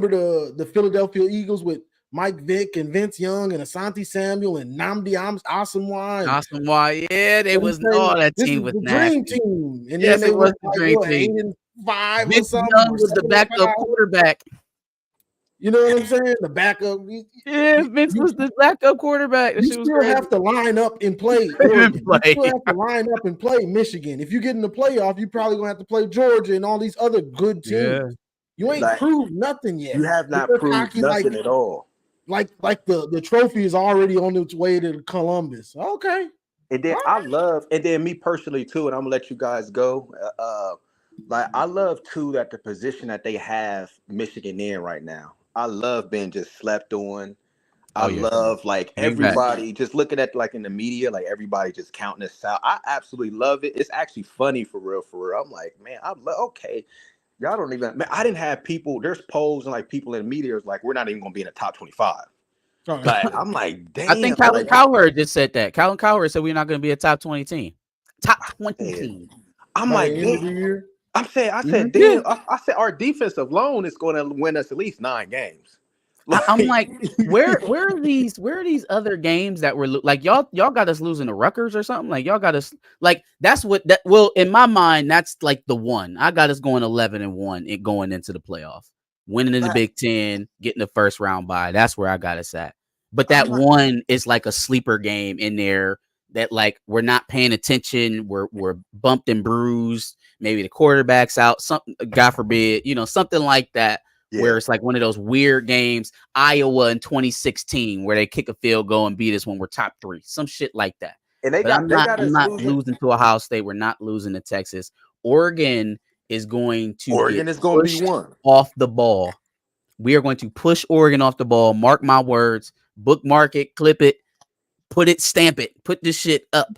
the Philadelphia Eagles with Mike Vick and Vince Young and Asante Samuel and Nnamdi Asomugha, yeah, they was all that team with the nasty. dream team. And yes, then it was the dream team. 8-5 Vince Young was the backup quarterback. You know what I'm saying? The backup. Yeah, Vince was the backup quarterback. You still have to line up and play. You still have to line up and play Michigan. If you get in the playoff, you're probably gonna have to play Georgia and all these other good teams. Yeah. You ain't proved nothing yet. You have not proved nothing at all. Like the trophy is already on its way to Columbus. Okay. And then and then me personally too, and I'm gonna let you guys go. Like I love too that the position that they have Michigan in right now. I love being just slept on. I Oh, yeah. love like Bring it back. everybody just looking at like in the media, like everybody just counting this out. I absolutely love it. It's actually funny for real, for real. I'm like, man, okay. Y'all don't even. Man, I didn't have people. There's polls and like people in the media is like, we're not even gonna be in the top 25. Oh, Like I'm like, damn. I think Colin Cowherd just said that. Colin Cowherd said we're not going to be a top 20 team. Top 20 team. I'm by like, the end of the damn. year. I said, Yeah. damn. I said our defensive loan is going to win us at least 9 games. I'm like, where are these other games that were like y'all got us losing to Rutgers or something? Like y'all got us like that's what that well in my mind that's like the one. I got us going 11-1 it going into the playoff, winning in the Big Ten, getting the first round bye. That's where I got us at. But that one is like a sleeper game in there that like we're not paying attention. We're bumped and bruised. Maybe the quarterback's out. Something, God forbid, something like that. Yeah. Where it's like one of those weird games, Iowa in 2016, where they kick a field goal and beat us when we're top 3, some shit like that. And I'm not losing to Ohio State. We're not losing to Texas. Oregon is going to be one off the ball. We are going to push Oregon off the ball. Mark my words. Bookmark it, clip it, put it, stamp it, put this shit up.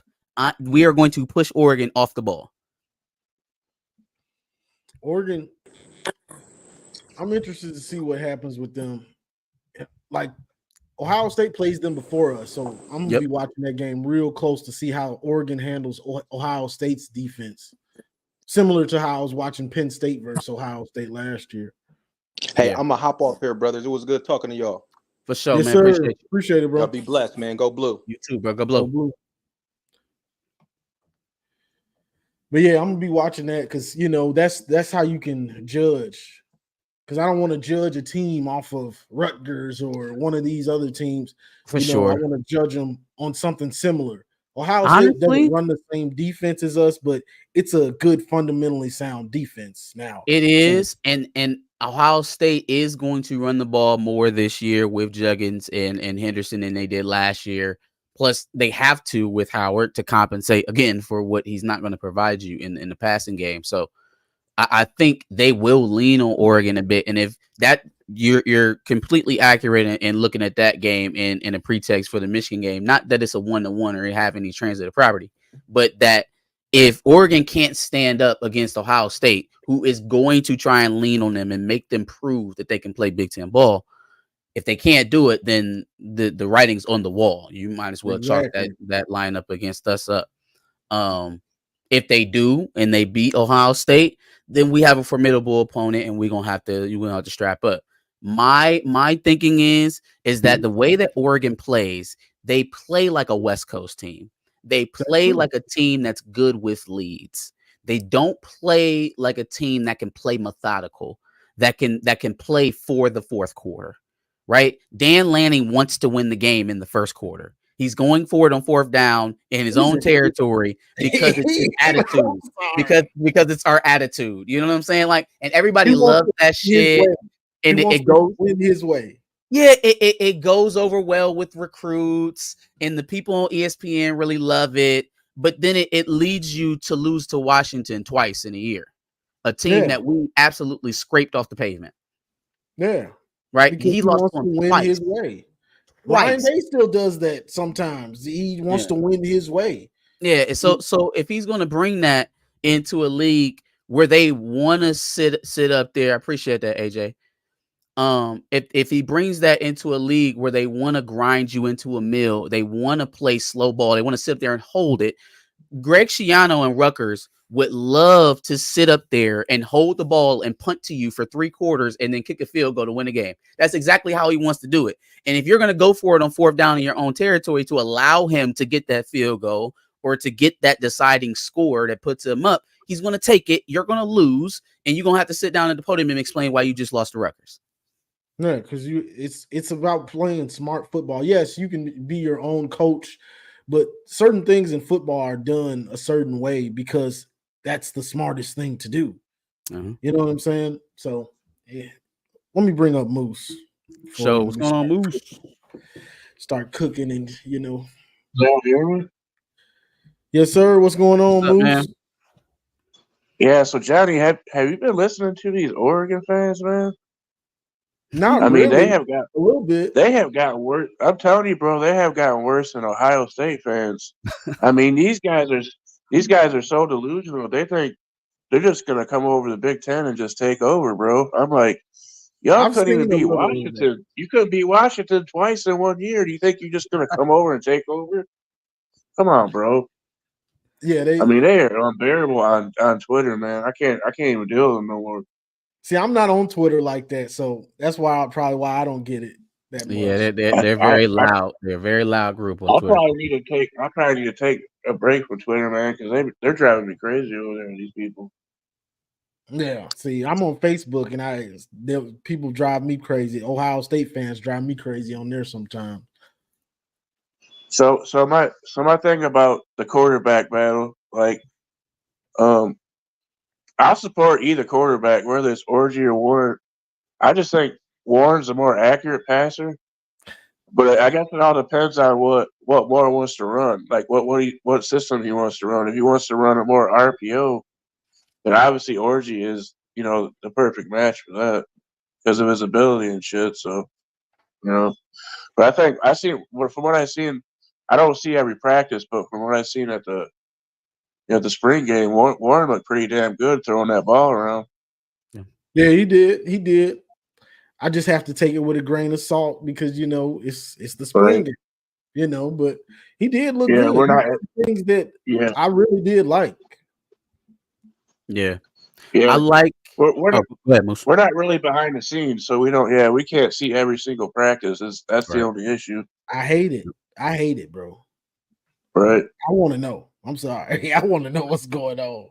We are going to push Oregon off the ball. Oregon. I'm interested to see what happens with them. Like Ohio State plays them before us, so I'm gonna be watching that game real close to see how Oregon handles Ohio State's defense, similar to how I was watching Penn State versus Ohio State last year. Hey, I'm gonna hop off here, brothers. It was good talking to y'all. For sure, yes, man. Sir. Appreciate it, bro. Y'all be blessed, man. Go blue. You too, bro. Go blue. Go blue. But yeah, I'm gonna be watching that because that's how you can judge. Because I don't want to judge a team off of Rutgers or one of these other teams. For sure. I want to judge them on something similar. Ohio State doesn't run the same defense as us, but it's a good, fundamentally sound defense now. It is, and Ohio State is going to run the ball more this year with Juggins and Henderson than they did last year. Plus, they have to with Howard to compensate, again, for what he's not going to provide you in the passing game. So, I think they will lean on Oregon a bit, and if that you're completely accurate in looking at that game in a pretext for the Michigan game. Not that it's a 1-to-1 or have any transitive property, but that if Oregon can't stand up against Ohio State, who is going to try and lean on them and make them prove that they can play Big Ten ball, if they can't do it, then the writing's on the wall. You might as well chalk that lineup against us up. If they do and they beat Ohio State, then we have a formidable opponent, and you're gonna have to strap up. My thinking is that the way that Oregon plays, they play like a West Coast team. They play like a team that's good with leads. They don't play like a team that can play methodical, that can play for the fourth quarter, right? Dan Lanning wants to win the game in the first quarter. He's going for it on fourth down in his own territory because it's his attitude. Because it's our attitude. You know what I'm saying? Like, and everybody loves that shit. And it goes in his way. Yeah, it goes over well with recruits, and the people on ESPN really love it. But then it leads you to lose to Washington twice in a year, a team that we absolutely scraped off the pavement. Yeah, right. Because he lost to win twice. His way. Ryan Day still does that sometimes. He wants to win his way. Yeah. So if he's going to bring that into a league where they want to sit up there, I appreciate that, AJ. If he brings that into a league where they want to grind you into a mill, they want to play slow ball, they want to sit there and hold it. Greg Schiano and Rutgers would love to sit up there and hold the ball and punt to you for 3 quarters and then kick a field goal to win a game. That's exactly how he wants to do it. And if you're going to go for it on fourth down in your own territory to allow him to get that field goal or to get that deciding score that puts him up, he's going to take it. You're going to lose, and you're going to have to sit down at the podium and explain why you just lost to Rutgers. Yeah, because it's about playing smart football. Yes, you can be your own coach, but certain things in football are done a certain way because that's the smartest thing to do. Mm-hmm. You know what I'm saying? So, let me bring up Moose. So, what's going on, Moose? Start cooking and, Y'all hear me? Yes, sir. What's going on, Moose? Man? Yeah, so Johnny, have you been listening to these Oregon fans, man? Not I mean, really. they have got A little bit. they have gotten worse. I'm telling you, bro, they have gotten worse than Ohio State fans. I mean, these guys are so delusional. They think they're just gonna come over the Big Ten and just take over, bro. I'm like, y'all I've couldn't even seen a beat little of that. Washington. You couldn't beat Washington twice in 1 year. Do you think you're just gonna come over and take over? Come on, bro. Yeah, I mean, they are unbearable on Twitter, man. I can't even deal with them no more. see, I'm not on Twitter like that, so that's why I don't get it that much. Yeah, they're very loud. They're a very loud group on I'll Twitter. probably need to take a break from Twitter, man, because they're driving me crazy over there. These people. Yeah, see, I'm on Facebook, and people drive me crazy. Ohio State fans drive me crazy on there sometimes. So my thing about the quarterback battle, like, I'll support either quarterback, whether it's Orgy or Warren. I just think Warren's a more accurate passer, but I guess it all depends on what Warren wants to run, like what system he wants to run. If he wants to run a more RPO, then obviously Orgy is the perfect match for that because of his ability and shit. So but I think from what I've seen, I don't see every practice, but from what I've seen at the spring game, Warren looked pretty damn good throwing that ball around. Yeah, he did. I just have to take it with a grain of salt because it's the spring game, but he did look good. We're not things that I really did like. Yeah. Yeah, I like. We're Go ahead, Moose. we're not really behind the scenes, so we don't. Yeah, we can't see every single practice. That's the Right. only issue. I hate it, bro. Right. I want to know. I'm sorry. I want to know what's going on.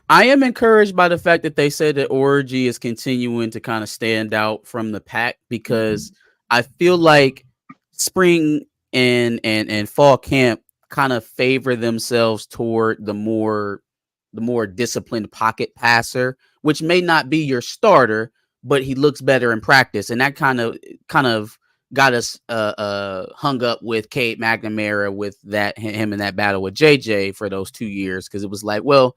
I am encouraged by the fact that they said that Orgy is continuing to kind of stand out from the pack because I feel like spring and fall camp kind of favor themselves toward the more disciplined pocket passer, which may not be your starter, but he looks better in practice, and that kind of got us hung up with Cade McNamara with him in that battle with JJ for those 2 years because it was like, well,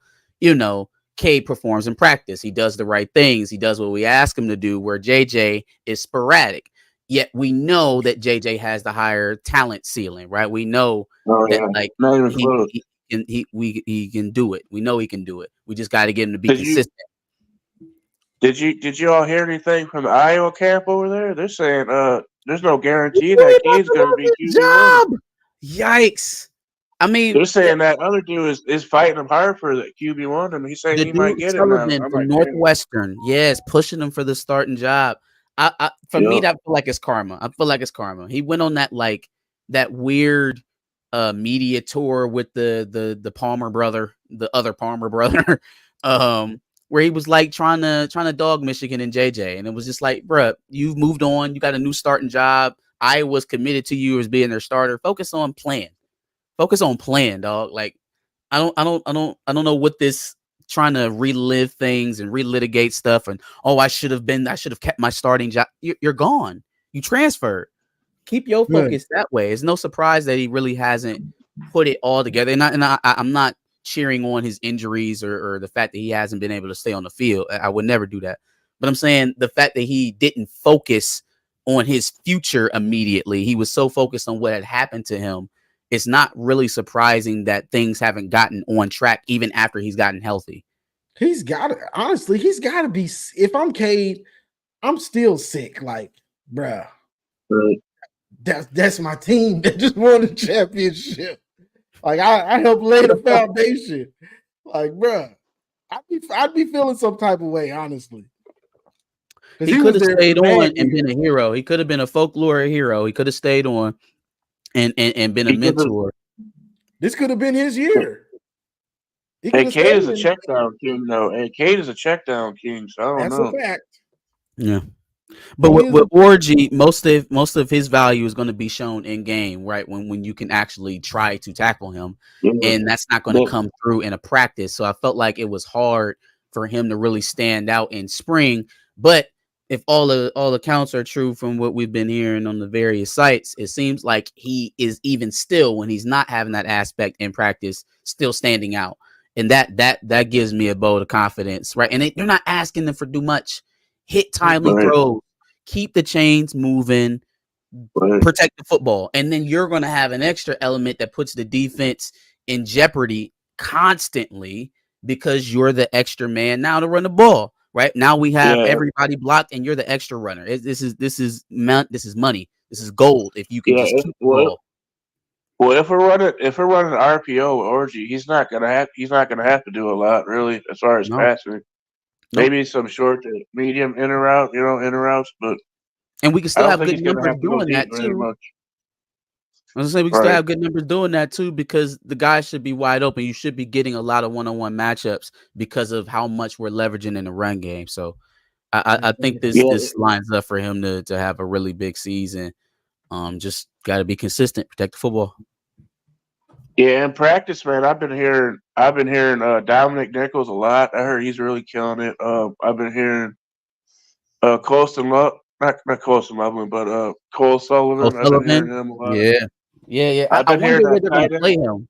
Cade performs in practice. He does the right things. He does what we ask him to do, where JJ is sporadic. Yet we know that JJ has the higher talent ceiling, right? We know that like not even close. he can do it. We know he can do it. We just got to get him to be consistent. Did you all hear anything from the Iowa camp over there? They're saying there's no guarantee that Cade's going to be QB1. Yikes! I mean, they're saying that other dude is fighting him hard for the QB1, and he's saying he might get it now. From Northwestern, yes, pushing him for the starting job. For me, that feel like it's karma. I feel like it's karma. He went on that weird media tour with the Palmer brother, the other Palmer brother, where he was like trying to dog Michigan and JJ, and it was just like, bruh, you've moved on. You got a new starting job. Iowa's committed to you as being their starter. Focus on playing. Focus on playing, dog. Like, I don't know what this trying to relive things and relitigate stuff and I should have kept my starting job. You're gone. You transferred. Keep your focus that way. It's no surprise that he really hasn't put it all together. And I'm not cheering on his injuries or the fact that he hasn't been able to stay on the field. I would never do that. But I'm saying the fact that he didn't focus on his future immediately. He was so focused on what had happened to him. It's not really surprising that things haven't gotten on track even after he's gotten healthy. He's got to be. If I'm Cade, I'm still sick. Like, bruh, that's my team that just won the championship. Like, I helped lay the foundation. Like, bruh, I'd be feeling some type of way, honestly. He could have stayed on and been a hero. He could have been a folklore hero. He could have stayed on and been a mentor. This could have been his year. Hey, Cade is a check down king, though. Hey, Cade is a check down king, so I don't know. That's a fact. Yeah. But with Orgy, most of his value is going to be shown in game, right? When you can actually try to tackle him, and that's not going to come through in a practice. So I felt like it was hard for him to really stand out in spring. But if all accounts are true from what we've been hearing on the various sites, it seems like he is even still, when he's not having that aspect in practice, still standing out, and that gives me a bolt of confidence, right? And they're not asking them for too much. Hit timely throws, keep the chains moving, Right. protect the football, and then you're going to have an extra element that puts the defense in jeopardy constantly because you're the extra man now to run the ball. Right now we have Yeah. everybody blocked, and you're the extra runner. This is money. This is gold. If you can Yeah. just keep the ball. Well, if we're running RPO with Orgy, he's not gonna have to do a lot really as far as No. passing. No. Maybe some short to medium inner routes, but And we can I still don't have think good he's gonna numbers have to go doing deep that very too. much. I was gonna say we can still Right. have good numbers doing that too because the guys should be wide open. You should be getting a lot of one-on-one matchups because of how much we're leveraging in the run game. So I think Yeah. this lines up for him to have a really big season. Just got to be consistent, protect the football. Yeah, in practice, man, I've been hearing Dominic Nichols a lot. I heard he's really killing it. I've been hearing Colston Love, not Colston Loveland, but Cole Sullivan. I've been hearing him a lot. Yeah. I've I been wonder hearing where that they're going tight to end. play him.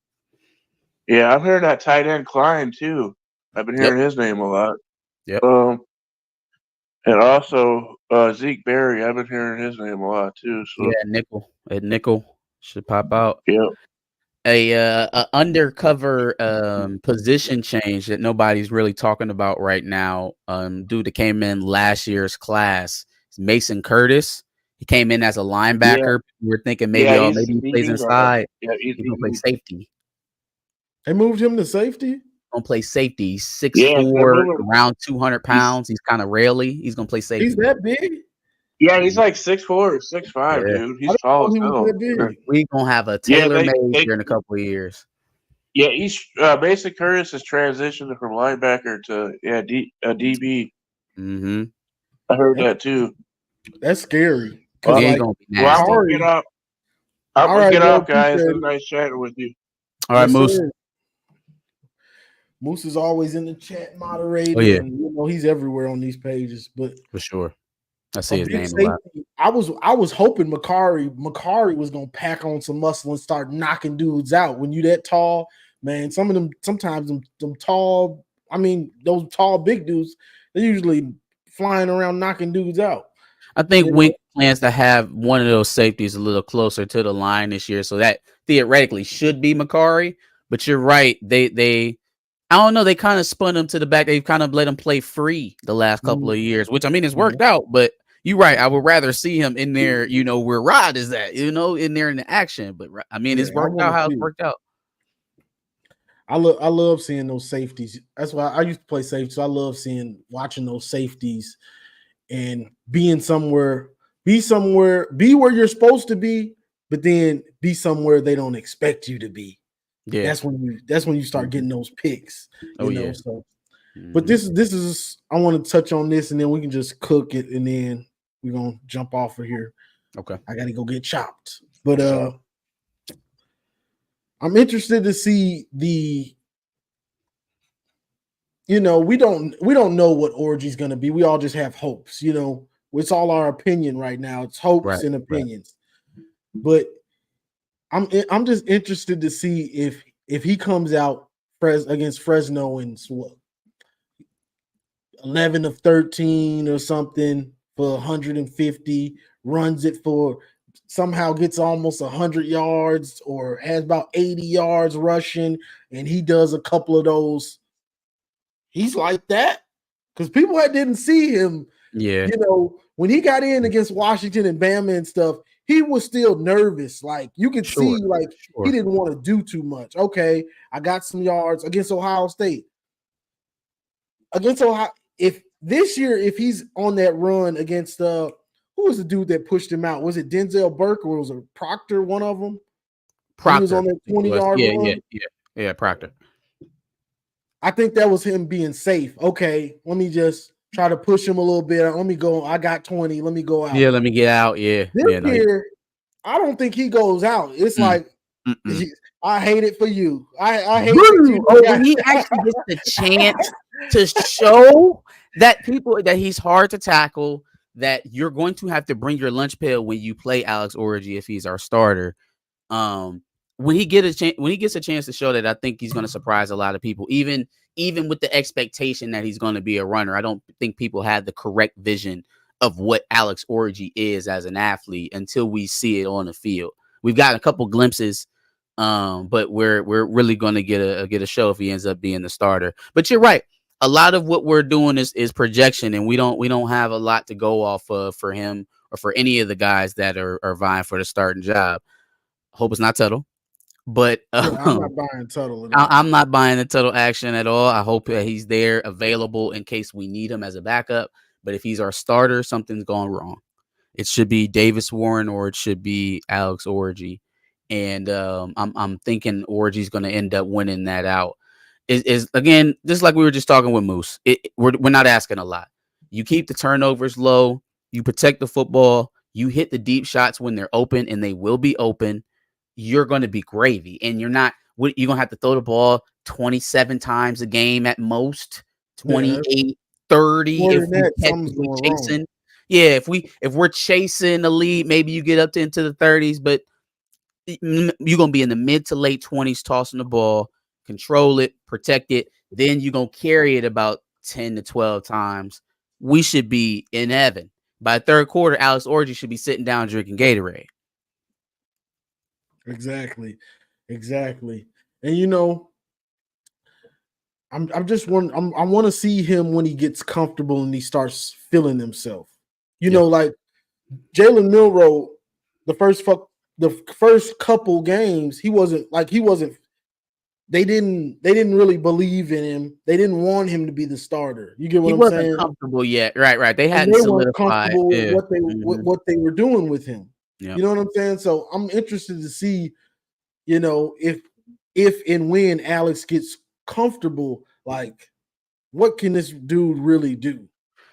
Yeah, I'm hearing that tight end Klein too. I've been hearing his name a lot. Yep. And also Zeke Berry. I've been hearing his name a lot too. So Yeah, nickel should pop out. yeah. A undercover position change that nobody's really talking about right now. Dude that came in last year's class, Mason Curtis. He came in as a linebacker. We're thinking maybe he plays inside. Yeah, He's gonna play safety. They moved him to safety. Gonna play safety. He's 6'4", Yeah, around 200 pounds. He's kind of rarely. He's gonna play safety. He's that big. Yeah, he's like 6'4" or 6'5", Yeah. dude. He's tall as hell. We're gonna have a Yeah, tailor they- made they- here in a couple of years. Yeah, he's Mason Curtis has transitioned from linebacker to DB. Mm-hmm. I heard that too. That's scary. Well, He like, ain't gonna be Well, nasty. I'm gonna get up. I'm All gonna right, get bro, up, guys. It appreciate was nice chatting with you. All right, yes, Moose. sir. Moose is always in the chat moderating. Oh, yeah. And, he's everywhere on these pages. But For sure. I see a his big name a lot. safety, I was hoping Makari was gonna pack on some muscle and start knocking dudes out. When you that tall, man, sometimes them tall, those tall big dudes, they're usually flying around knocking dudes out. I think Wink plans to have one of those safeties a little closer to the line this year, so that theoretically should be Makari. But you're right. They I don't know. They kind of spun him to the back. They've kind of let him play free the last couple of years, which it's worked out. But you're right. I would rather see him in there, where Rod is at, in there in the action. But it's worked out how it's worked out. I love seeing those safeties. That's why I used to play safety. So I love watching those safeties and be where you're supposed to be, but then be somewhere they don't expect you to be. Yeah, that's when you start getting those picks. Yeah. So, but this is I want to touch on this, and then we can just cook it, and then we're gonna jump off of here. Okay, I gotta go get chopped, but I'm interested to see the. We don't know what Orgy's gonna be. We all just have hopes. It's all our opinion right now. It's hopes and opinions, but. I'm just interested to see if he comes out against Fresno and 11 of 13 or something for 150, runs it for somehow gets almost 100 yards or has about 80 yards rushing, and he does a couple of those. He's like that because people that didn't see him. Yeah, when he got in against Washington and Bama and stuff. He was still nervous. Like you could see, he didn't want to do too much. Okay, I got some yards against Ohio State. Against Ohio, if he's on that run against who was the dude that pushed him out? Was it Denzel Burke or was it Proctor? One of them. Proctor. He was on that 20-yard run. Yeah, Proctor. I think that was him being safe. Okay, let me just try to push him a little bit. Let me go. I got 20. Let me go out. Yeah, let me get out. Yeah. This year, I don't think he goes out. It's like, I hate it for you. I hate it. When he actually gets the chance to show that he's hard to tackle, that you're going to have to bring your lunch pail when you play Alex Orgy if he's our starter. When he gets a chance to show that, I think he's going to surprise a lot of people. Even with the expectation that he's going to be a runner, I don't think people had the correct vision of what Alex Orji is as an athlete until we see it on the field. We've got a couple glimpses, but we're really going to get a show if he ends up being the starter. But you're right. A lot of what we're doing is projection, and we don't have a lot to go off of for him or for any of the guys that are vying for the starting job. Hope it's not Tuttle, but I'm not buying Tuttle at all. I'm not buying the Tuttle action at all. I hope that he's there available in case we need him as a backup. But if he's our starter, something's gone wrong. It should be Davis Warren or it should be Alex Orji. And I'm thinking Orji's going to end up winning that out. Is again, just like we were just talking with Moose. We're not asking a lot. You keep the turnovers low. You protect the football. You hit the deep shots when they're open, and they will be open. You're going to be gravy, and you're going to have to throw the ball 27 times a game at most, 28, 30 if we're chasing. Yeah, if we're chasing the lead, maybe you get up into the 30s, but you're going to be in the mid to late 20s tossing the ball, control it, protect it. Then you're going to carry it about 10 to 12 times. We should be in heaven. By third quarter, Alex Orji should be sitting down drinking Gatorade. Exactly. And you know, I want to see him when he gets comfortable and he starts feeling himself. You know, like Jalen Milroe, the first couple games, they didn't really believe in him. They didn't want him to be the starter. You get what I'm saying? He wasn't comfortable yet. Right. They hadn't solidified what they were doing with him. Yep. You know what I'm saying? So I'm interested to see, you know, if and when Alex gets comfortable, like what can this dude really do?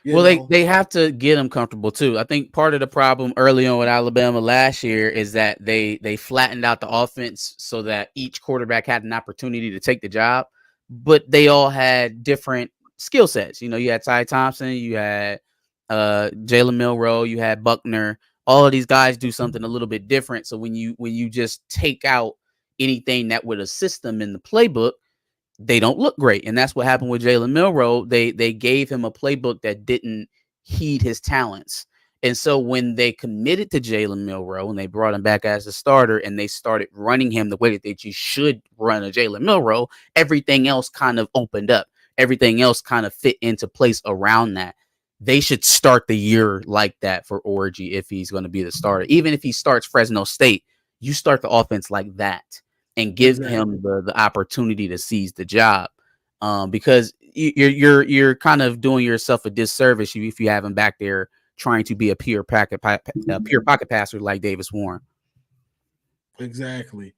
They have to get him comfortable too. I think part of the problem early on with Alabama last year is that they flattened out the offense so that each quarterback had an opportunity to take the job, but they all had different skill sets. You know, you had Ty Thompson, you had Jalen Milroe, you had Buckner. All of these guys do something a little bit different. So when you just take out anything that would assist them in the playbook, they don't look great. And that's what happened with Jalen Milroe. They gave him a playbook that didn't heed his talents. And so when they committed to Jalen Milroe and they brought him back as a starter and they started running him the way that you should run a Jalen Milroe, everything else kind of opened up. Everything else kind of fit into place around that. They should start the year like that for Orji if he's going to be the starter. Even if he starts Fresno State, you start the offense like that and give him the opportunity to seize the job, because you're kind of doing yourself a disservice if you have him back there trying to be a pure pocket passer like Davis Warren. Exactly.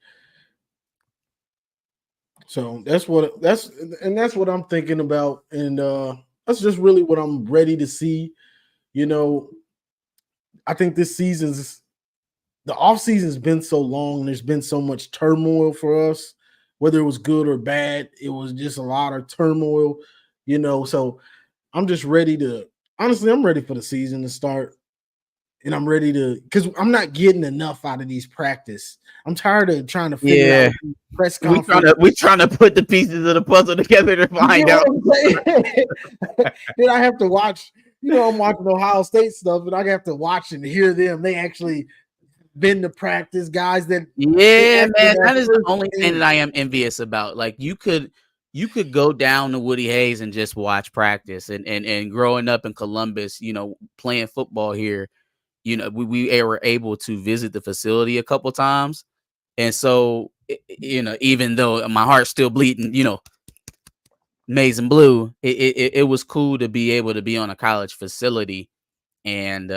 So that's what I'm thinking about, and that's just really what I'm ready to see. You know, I think this the offseason's been so long, and there's been so much turmoil for us, whether it was good or bad. It was just a lot of turmoil, you know. So I'm just ready I'm ready for the season to start. And I'm ready because I'm not getting enough out of these practice. I'm tired of trying to figure out press conference. We're trying to put the pieces of the puzzle together to find out. Then I have to watch, you know, I'm watching Ohio State stuff, and I have to watch and hear them. They actually been to practice, guys that man, that is the only thing that I am envious about. Like you could go down to Woody Hayes and just watch practice, and growing up in Columbus, you know, playing football here, you know, we were able to visit the facility a couple times, and so, you know, even though my heart's still bleeding, you know, maize and blue, it was cool to be able to be on a college facility. And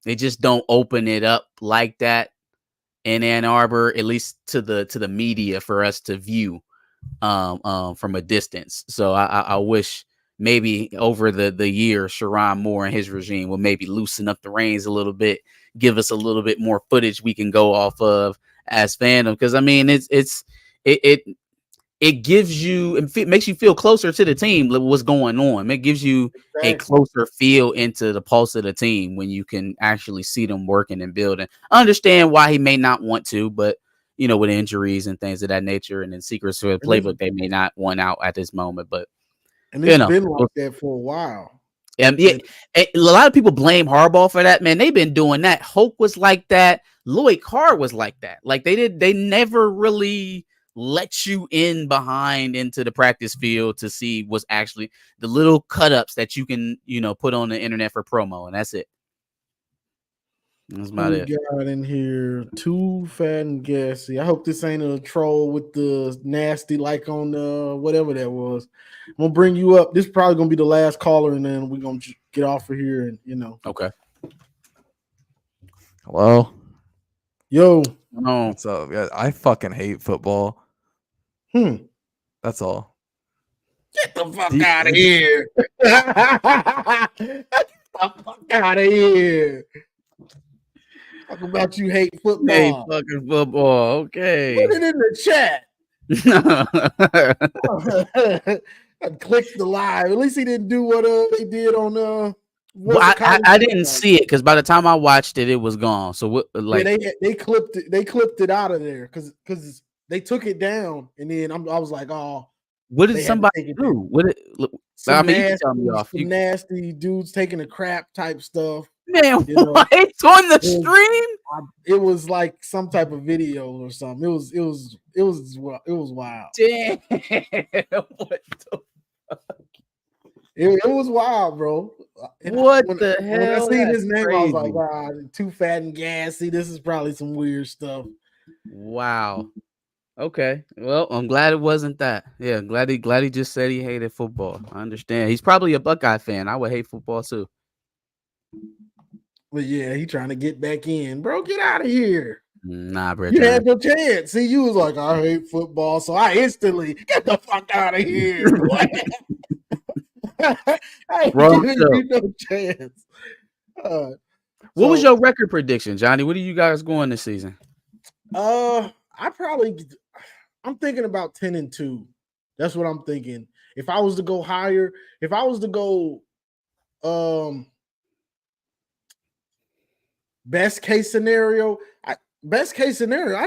they just don't open it up like that in Ann Arbor, at least to the media for us to view from a distance. So I wish maybe over the year, Sherrone Moore and his regime will maybe loosen up the reins a little bit, give us a little bit more footage we can go off of as fandom. Because I mean, it gives you, it makes you feel closer to the team, what's going on. It gives you a closer feel into the pulse of the team when you can actually see them working and building. I understand why he may not want to, but, you know, with injuries and things of that nature and then secrets to the playbook, they may not want out at this moment. But it's been like that for a while. Yeah, a lot of people blame Harbaugh for that. Man, they've been doing that. Hoke was like that. Lloyd Carr was like that. Like they never really let you in behind into the practice field to see what's actually the little cut ups that you can, put on the internet for promo, and that's it. That's about it. Got in here too fat and gassy. I hope this ain't a troll with the nasty like on whatever that was. I'm gonna bring you up. This is probably gonna be the last caller, and then we're gonna get off of here. And Okay. Hello. Yo. No. What's up? Yeah, I fucking hate football. That's all. Get the fuck out of here. Get the fuck out of here. Talk about you hate football. Hey, fucking football. Okay. Put it in the chat. I clicked the live. At least he didn't do what they did on Well, I didn't see it because by the time I watched it, it was gone. So what? Like they clipped it. They clipped it out of there because they took it down, and then I was like, oh, what did somebody do? What? I mean, you can tell me off. Nasty dudes taking a crap type stuff. Man, what? On the stream? It was like some type of video or something. It was wild. Damn. What the fuck? It was wild, bro. And what when the hell? I seen his name, crazy. I was like, God, too fat and gassy. This is probably some weird stuff. Wow. Okay. Well, I'm glad it wasn't that. Yeah, glad he just said he hated football. I understand. He's probably a Buckeye fan. I would hate football too. But yeah, he trying to get back in. Bro, get out of here. Nah, bro. You had your chance. See, you was like, I hate football. So I instantly get the fuck out of here. I Wrong giving show. you no chance. What was your record prediction, Johnny? What are you guys going this season? I'm thinking about 10-2. That's what I'm thinking. If I was to go higher, if I was to go best case scenario, I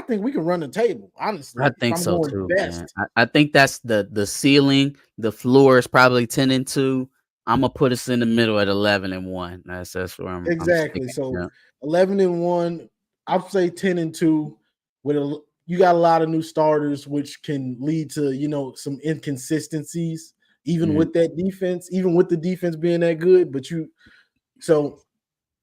think we can run the table. Honestly, I think so too. Man. I think that's the ceiling. The floor is probably 10-2. I'm gonna put us in the middle at 11-1. That's where I'm exactly. I'm 11-1. I'd say 10-2. You got a lot of new starters, which can lead to some inconsistencies, even with that defense, even with the defense being that good. So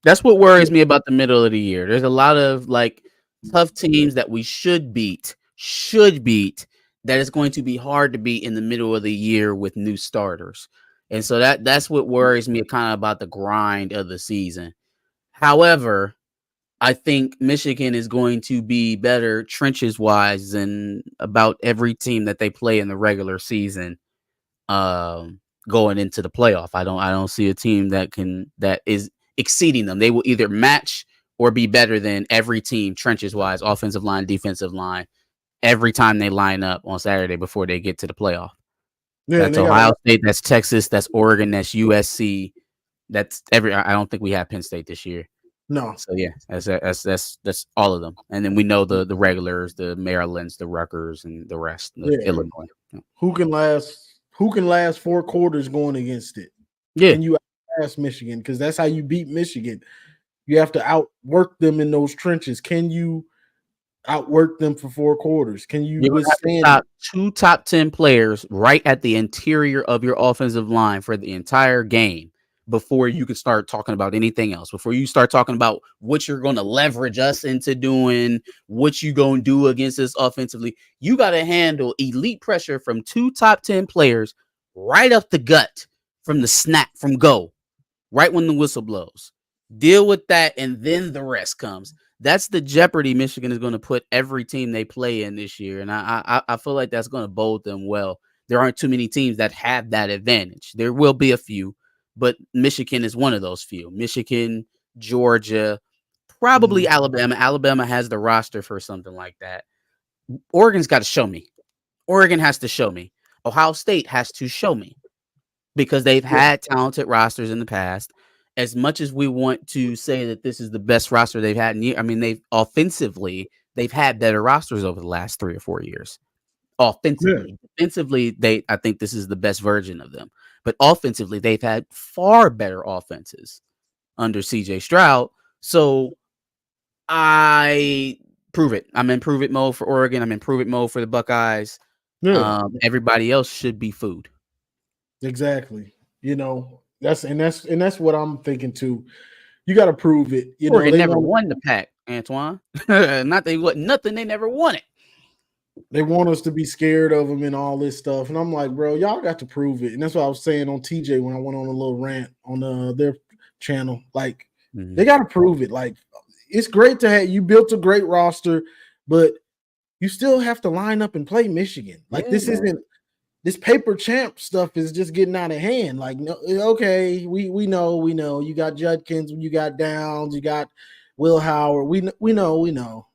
that's what worries me about the middle of the year. There's a lot of like tough teams that we should beat, that it's going to be hard to beat in the middle of the year with new starters. And so that's what worries me kind of about the grind of the season. However, I think Michigan is going to be better trenches wise than about every team that they play in the regular season going into the playoff. I don't see a team that is exceeding them. They will either match or be better than every team trenches wise, offensive line, defensive line, every time they line up on Saturday before they get to the playoff. Yeah, that's Ohio State, that's Texas, that's Oregon, that's USC, that's I don't think we have Penn State this year. No. So yeah, that's all of them. And then we know the regulars, the Marylands, the Rutgers, and the rest, Illinois. Who can last 4 quarters going against it? Yeah. And you ask Michigan, because that's how you beat Michigan. You have to outwork them in those trenches. Can you outwork them for 4 quarters? Can you withstand two top 10 players right at the interior of your offensive line for the entire game before you can start talking about anything else, before you start talking about what you're going to leverage us into doing, what you going to do against us offensively? You got to handle elite pressure from 2 top 10 players right up the gut from the snap, from go, right when the whistle blows. Deal with that, and then the rest comes. That's the jeopardy Michigan is going to put every team they play in this year, and I feel like that's going to bode them well. There aren't too many teams that have that advantage. There will be a few, but Michigan is one of those few. Michigan, Georgia, probably Alabama. Alabama has the roster for something like that. Oregon's got to show me. Oregon has to show me. Ohio State has to show me, because they've had talented rosters in the past. As much as we want to say that this is the best roster they've had in years, I mean, they've had better rosters over the last 3 or 4 years. Offensively, defensively, I think this is the best version of them. but offensively, they've had far better offenses under CJ Stroud. So I prove it. I'm in prove it mode for Oregon. I'm in prove it mode for the Buckeyes. Yeah, Everybody else should be food. exactly. You know, that's what I'm thinking too. You got to prove it. You know, Oregon they never want, won the pack, Antoine. Not they what nothing. They never won it. they want us to be scared of them and all this stuff. And I'm like, bro, y'all got to prove it. And that's what I was saying on TJ when I went on a little rant on their channel. Like, they got to prove it. Like, it's great to have you built a great roster, but you still have to line up and play Michigan. Like, Yeah, this man. isn't this paper champ stuff is just getting out of hand. Like, no, okay, we know you got Judkins, you got Downs, you got Will Howard. We know.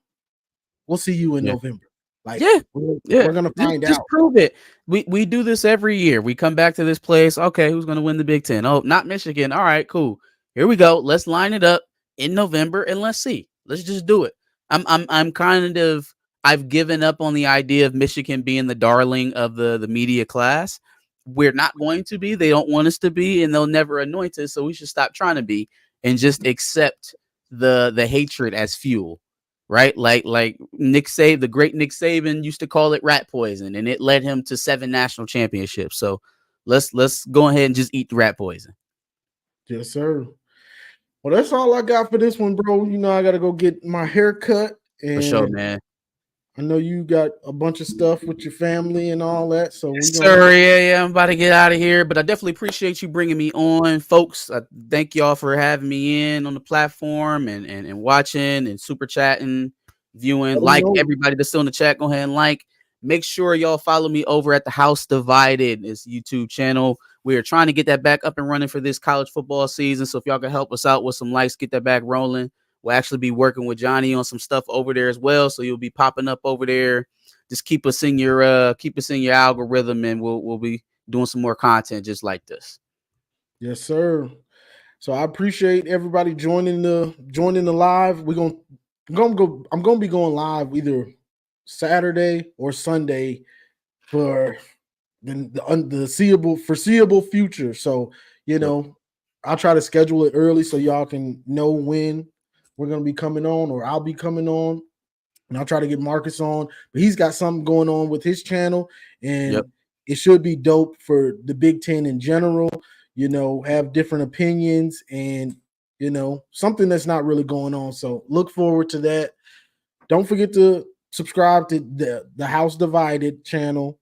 We'll see you in Yeah. November. Like, Yeah. we're gonna find just out. prove it. We do this every year. We come back to this place. Okay, who's gonna win the Big Ten? Oh, not Michigan. All right, cool. Here we go. Let's line it up in November and let's see. Let's just do it. I'm kind of I've given up on the idea of Michigan being the darling of the media class. We're not going to be. They don't want us to be, and they'll never anoint us. So we should stop trying to be and just accept the hatred as fuel. Right, like Nick Saban, the great Nick Saban used to call it rat poison, and it led him to 7 national championships. So let's go ahead and just eat the rat poison. Yes, sir. Well, that's all I got for this one, bro. You know, I gotta go get my hair cut, and For sure, man. I know you got a bunch of stuff with your family and all that. So we Sir, yeah, I'm about to get out of here, but I definitely appreciate you bringing me on, folks. I thank y'all for having me in on the platform and watching and super chatting, viewing. Like everybody that's still in the chat, go ahead and like. Make sure y'all follow me over at the House Divided, it's YouTube channel. We are trying to get that back up and running for this college football season. So if y'all can help us out with some likes, get that back rolling. We'll actually be working with Johnny on some stuff over there as well. So you'll be popping up over there. Just keep us in your algorithm, and we'll be doing some more content just like this. Yes, sir. So I appreciate everybody joining the live. I'm gonna be going live either Saturday or Sunday for the foreseeable future. So you know, I'll try to schedule it early so y'all can know when we're gonna be coming on, or I'll be coming on. And I'll try to get Marcus on, but he's got something going on with his channel, and it should be dope for the Big Ten in general. You know, have different opinions and, you know, something that's not really going on. So look forward to that. Don't forget to subscribe to the House Divided channel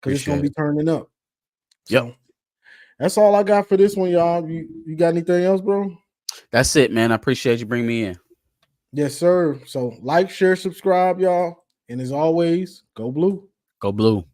because it's going to be turning up. So that's all I got for this one, y'all. You got anything else, bro? That's it, man. I appreciate you bringing me in. Yes, sir. So like, share, subscribe, y'all. And as always, go blue. Go blue.